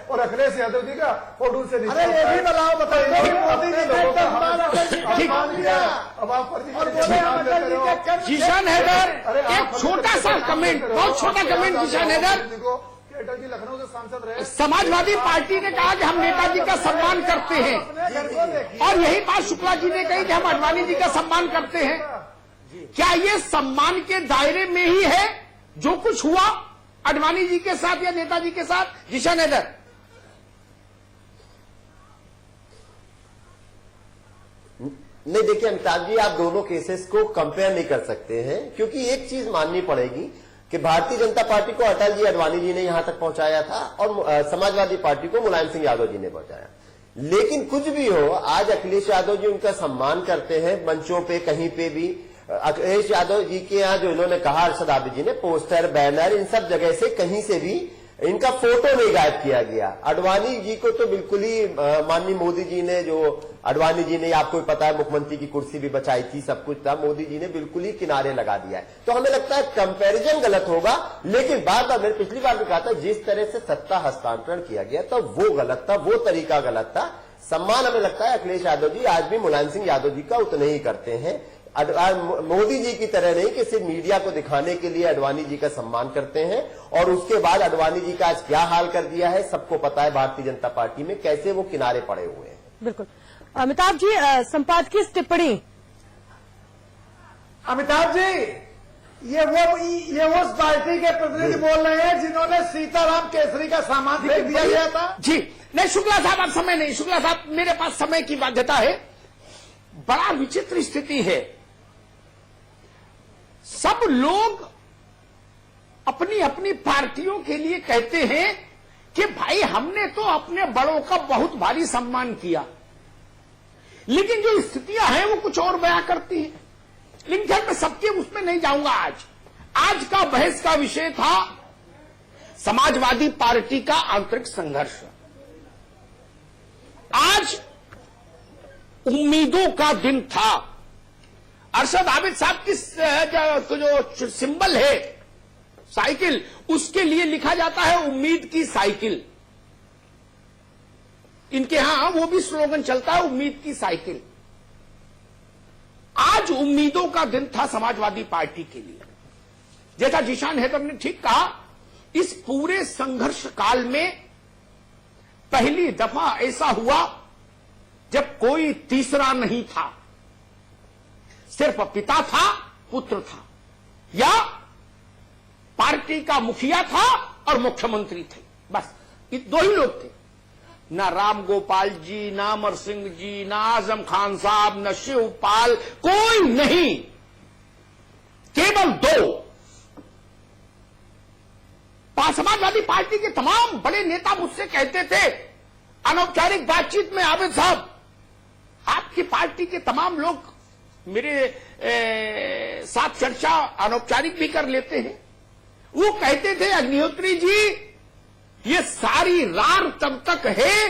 और अखिलेश यादव जी का फोटो से। अरे ये भी बताइए कि मोदी जी ने 10 बार अटल जी को सम्मान किया। अब आप और बोले हम अटल जी के कर्म जीशान हैदर, एक छोटा सा कमेंट, बहुत छोटा कमेंट जीशान हैदर। अटल जी लखनऊ से सांसद रहे। समाजवादी पार्टी ने कहा कि हम नेताजी का सम्मान करते हैं, और यही बात शुक्ला जी ने कही कि हम आडवाणी जी का सम्मान करते हैं। क्या ये सम्मान के दायरे में ही है जो कुछ हुआ आडवाणी जी के साथ या नेताजी के साथ? जीशान हैदर, नहीं, देखिए अमिताभ जी, आप दोनों केसेस को कंपेयर नहीं कर सकते हैं, क्योंकि एक चीज माननी पड़ेगी कि भारतीय जनता पार्टी को अटल जी आडवाणी जी ने यहां तक पहुंचाया था, और समाजवादी पार्टी को मुलायम सिंह यादव जी ने पहुंचाया। लेकिन कुछ भी हो, आज अखिलेश यादव जी उनका सम्मान करते हैं मंचों पे, कहीं पे भी। अखिलेश यादव जी के यहाँ जो इन्होंने कहा, अरशद आबिद जी ने, पोस्टर, बैनर, इन सब जगह से कहीं से भी इनका फोटो नहीं गायब किया गया। आडवाणी जी को तो बिल्कुल ही माननीय मोदी जी ने, जो आडवाणी जी ने, आपको पता है, मुख्यमंत्री की कुर्सी भी बचाई थी, सब कुछ था, मोदी जी ने बिल्कुल ही किनारे लगा दिया है। तो हमें लगता है कंपैरिजन गलत होगा। लेकिन बार बार, मैंने पिछली बार भी कहा था, जिस तरह से सत्ता हस्तांतरण किया गया था वो गलत था, वो तरीका गलत था। सम्मान हमें लगता है अखिलेश यादव जी आज भी मुलायम सिंह यादव जी का उतना ही करते हैं। मोदी जी की तरह नहीं कि सिर्फ मीडिया को दिखाने के लिए आडवाणी जी का सम्मान करते हैं। और उसके बाद आडवाणी जी का आज क्या हाल कर दिया है सबको पता है, भारतीय जनता पार्टी में कैसे वो किनारे पड़े हुए हैं। बिल्कुल। अमिताभ जी, संपादकीय टिप्पणी। अमिताभ जी, ये वो पार्टी के प्रतिनिधि बोल रहे हैं जिन्होंने सीताराम केसरी का सामान फेंक दिया गया था। जी नहीं शुक्ला साहब, अब समय नहीं। शुक्ला साहब, मेरे पास समय की बाध्यता है। बड़ा विचित्र स्थिति है, सब लोग अपनी अपनी पार्टियों के लिए कहते हैं कि भाई हमने तो अपने बड़ों का बहुत भारी सम्मान किया, लेकिन जो स्थितियां हैं वो कुछ और बयां करती हैं। लेकिन खैर मैं सबके उसमें नहीं जाऊंगा। आज का बहस का विषय था समाजवादी पार्टी का आंतरिक संघर्ष। आज उम्मीदों का दिन था। अरशद आबिद साहब की जो सिंबल है साइकिल, उसके लिए लिखा जाता है उम्मीद की साइकिल। इनके यहां वो भी स्लोगन चलता है, उम्मीद की साइकिल। आज उम्मीदों का दिन था समाजवादी पार्टी के लिए। जैसा जीशान हैदर ने ठीक कहा, इस पूरे संघर्ष काल में पहली दफा ऐसा हुआ जब कोई तीसरा नहीं था, सिर्फ पिता था, पुत्र था, या पार्टी का मुखिया था और मुख्यमंत्री थे, बस ये दो ही लोग थे। न राम गोपाल जी, न अमर सिंह जी, न आजम खान साहब, न शिवपाल, कोई नहीं, केवल 2। समाजवादी पार्टी के तमाम बड़े नेता मुझसे कहते थे अनौपचारिक बातचीत में, आबिद साहब आपकी पार्टी के तमाम लोग मेरे साथ चर्चा अनौपचारिक भी कर लेते हैं। वो कहते थे अग्निहोत्री जी ये सारी रार तब तक है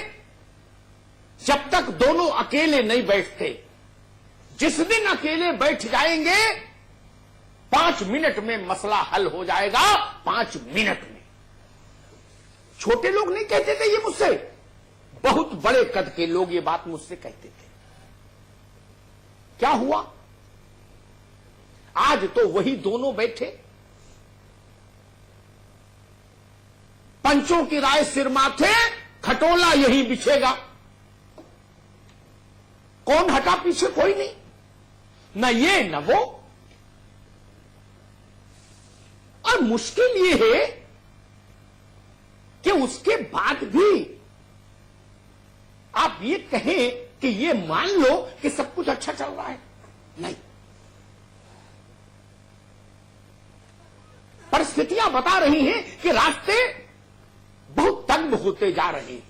जब तक दोनों अकेले नहीं बैठते। जिस दिन अकेले बैठ जाएंगे 5 मिनट में मसला हल हो जाएगा, 5 मिनट में। छोटे लोग नहीं कहते थे ये मुझसे, बहुत बड़े कद के लोग ये बात मुझसे कहते थे। क्या हुआ? आज तो वही दोनों बैठे, पंचों की राय सिर माथे, खटोला यही बिछेगा। कौन हटा पीछे? कोई नहीं, न ये न वो। और मुश्किल ये है कि उसके बाद भी आप ये कहें कि ये मान लो कि सब कुछ अच्छा चल रहा है। नहीं, परिस्थितियां बता रही हैं कि रास्ते बहुत तंग होते जा रहे हैं।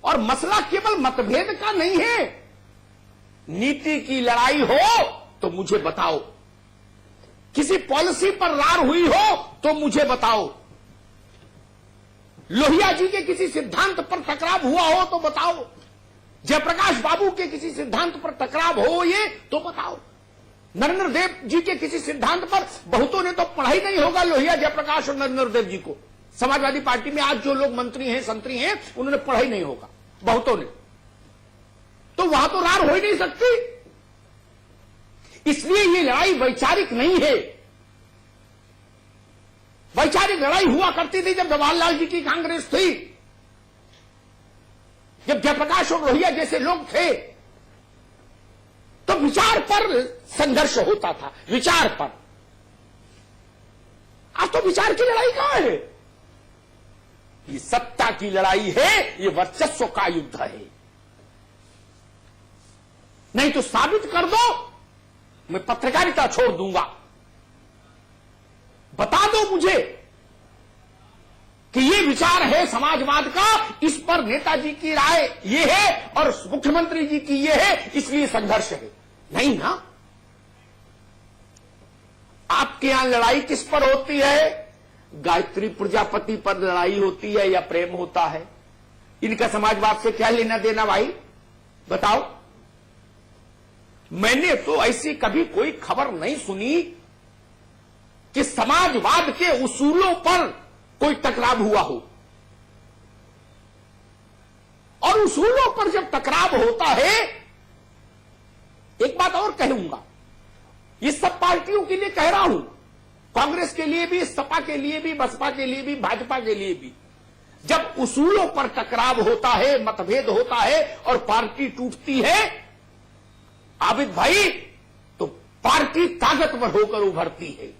और मसला केवल मतभेद का नहीं है। नीति की लड़ाई हो तो मुझे बताओ, किसी पॉलिसी पर रार हुई हो तो मुझे बताओ, लोहिया जी के किसी सिद्धांत पर टकराव हुआ हो तो बताओ, जयप्रकाश बाबू के किसी सिद्धांत पर टकराव हो ये तो बताओ, नरेंद्र देव जी के किसी सिद्धांत पर बहुतों ने तो पढ़ा ही नहीं होगा, लोहिया, जयप्रकाश और नरेंद्र देव जी को। समाजवादी पार्टी में आज जो लोग मंत्री हैं, संतरी हैं, उन्होंने पढ़ा ही नहीं होगा, बहुतों ने। तो वहां तो रार हो ही नहीं सकती। इसलिए ये लड़ाई वैचारिक नहीं है। वैचारिक लड़ाई हुआ करती थी जब जवाहरलाल जी की कांग्रेस थी, जब जयप्रकाश और लोहिया जैसे लोग थे, तो विचार पर संघर्ष होता था, विचार पर। आज तो विचार की लड़ाई कहां है? ये सत्ता की लड़ाई है, ये वर्चस्व का युद्ध है। नहीं तो साबित कर दो, मैं पत्रकारिता छोड़ दूंगा। बता दो मुझे कि ये विचार है समाजवाद का, इस पर नेताजी की राय ये है और मुख्यमंत्री जी की ये है, इसलिए संघर्ष है। नहीं ना। आपके यहां लड़ाई किस पर होती है? गायत्री प्रजापति पर लड़ाई होती है या प्रेम होता है? इनका समाजवाद से क्या लेना देना भाई, बताओ। मैंने तो ऐसी कभी कोई खबर नहीं सुनी कि समाजवाद के उसूलों पर कोई टकराव हुआ हो। और उसूलों पर जब टकराव होता है, एक बात और कहूंगा, ये सब पार्टियों के लिए कह रहा हूं, कांग्रेस के लिए भी, सपा के लिए भी, बसपा के लिए भी, भाजपा के लिए भी, जब उसूलों पर टकराव होता है, मतभेद होता है और पार्टी टूटती है, आबिद भाई, तो पार्टी ताकतवर होकर उभरती है।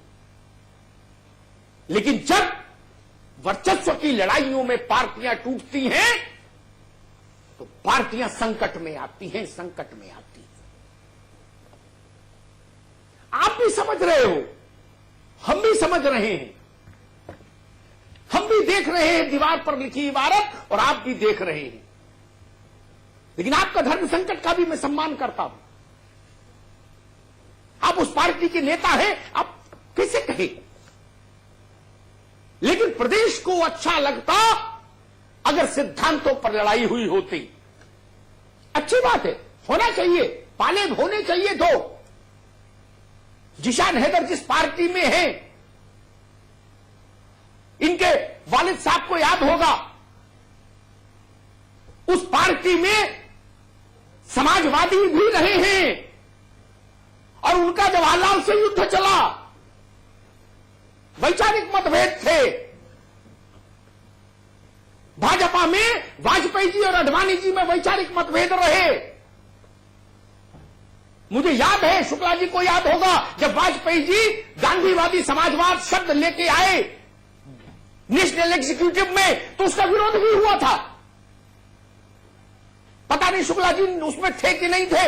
लेकिन जब वर्चस्व की लड़ाइयों में पार्टियां टूटती हैं, तो पार्टियां संकट में आती हैं, संकट में आती हैं। आप भी समझ रहे हो, हम भी समझ रहे हैं, हम भी देख रहे हैं दीवार पर लिखी इबारत, और आप भी देख रहे हैं। लेकिन आपका धर्म संकट का भी मैं सम्मान करता हूं। आप उस पार्टी के नेता हैं, आप कैसे कहें? लेकिन प्रदेश को अच्छा लगता अगर सिद्धांतों पर लड़ाई हुई होती। अच्छी बात है, होना चाहिए, पाले होने चाहिए दो। जिशान हैदर जिस पार्टी में है, इनके वालिद साहब को याद होगा, उस पार्टी में समाजवादी भी रहे हैं और उनका जवाहरलाल से युद्ध चला, वैचारिक मतभेद थे। भाजपा में वाजपेयी जी और अडवाणी जी में वैचारिक मतभेद रहे। मुझे याद है, शुक्ला जी को याद होगा, जब वाजपेयी जी गांधीवादी समाजवाद शब्द लेके आए नेशनल एग्जीक्यूटिव में, तो उसका विरोध भी हुआ था। पता नहीं शुक्ला जी उसमें थे कि नहीं थे।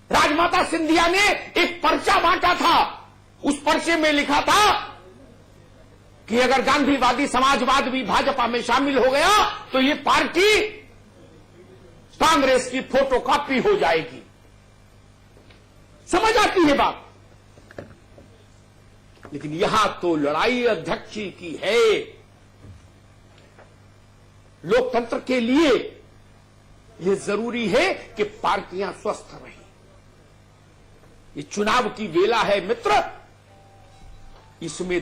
राजमाता सिंधिया ने एक पर्चा बांटा था, उस पर्चे में लिखा था कि अगर गांधीवादी समाजवाद भी भाजपा में शामिल हो गया तो ये पार्टी कांग्रेस की फोटोकॉपी हो जाएगी। समझ आती है बात, लेकिन यहां तो लड़ाई अध्यक्ष जी की है। लोकतंत्र के लिए यह जरूरी है कि पार्टियां स्वस्थ रहें। ये चुनाव की बेला है मित्र, इसमें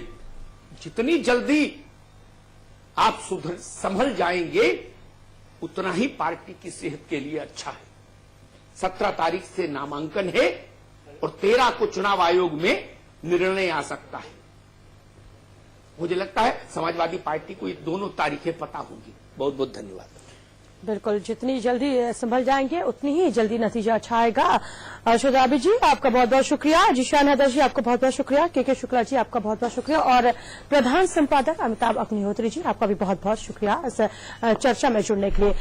जितनी जल्दी आप संभल जाएंगे उतना ही पार्टी की सेहत के लिए अच्छा है। 17 तारीख से नामांकन है और 13 को चुनाव आयोग में निर्णय आ सकता है। मुझे लगता है समाजवादी पार्टी को ये दोनों तारीखें पता होंगी। बहुत बहुत धन्यवाद। बिल्कुल, जितनी जल्दी संभल जाएंगे उतनी ही जल्दी नतीजा अच्छा आएगा। अर्शद आबिद जी आपका बहुत बहुत शुक्रिया, जीशान हैदर जी आपका बहुत बहुत शुक्रिया, के शुक्ला जी आपका बहुत बहुत शुक्रिया और प्रधान संपादक अमिताभ अग्निहोत्री जी आपका भी बहुत बहुत शुक्रिया इस चर्चा में जुड़ने के लिए।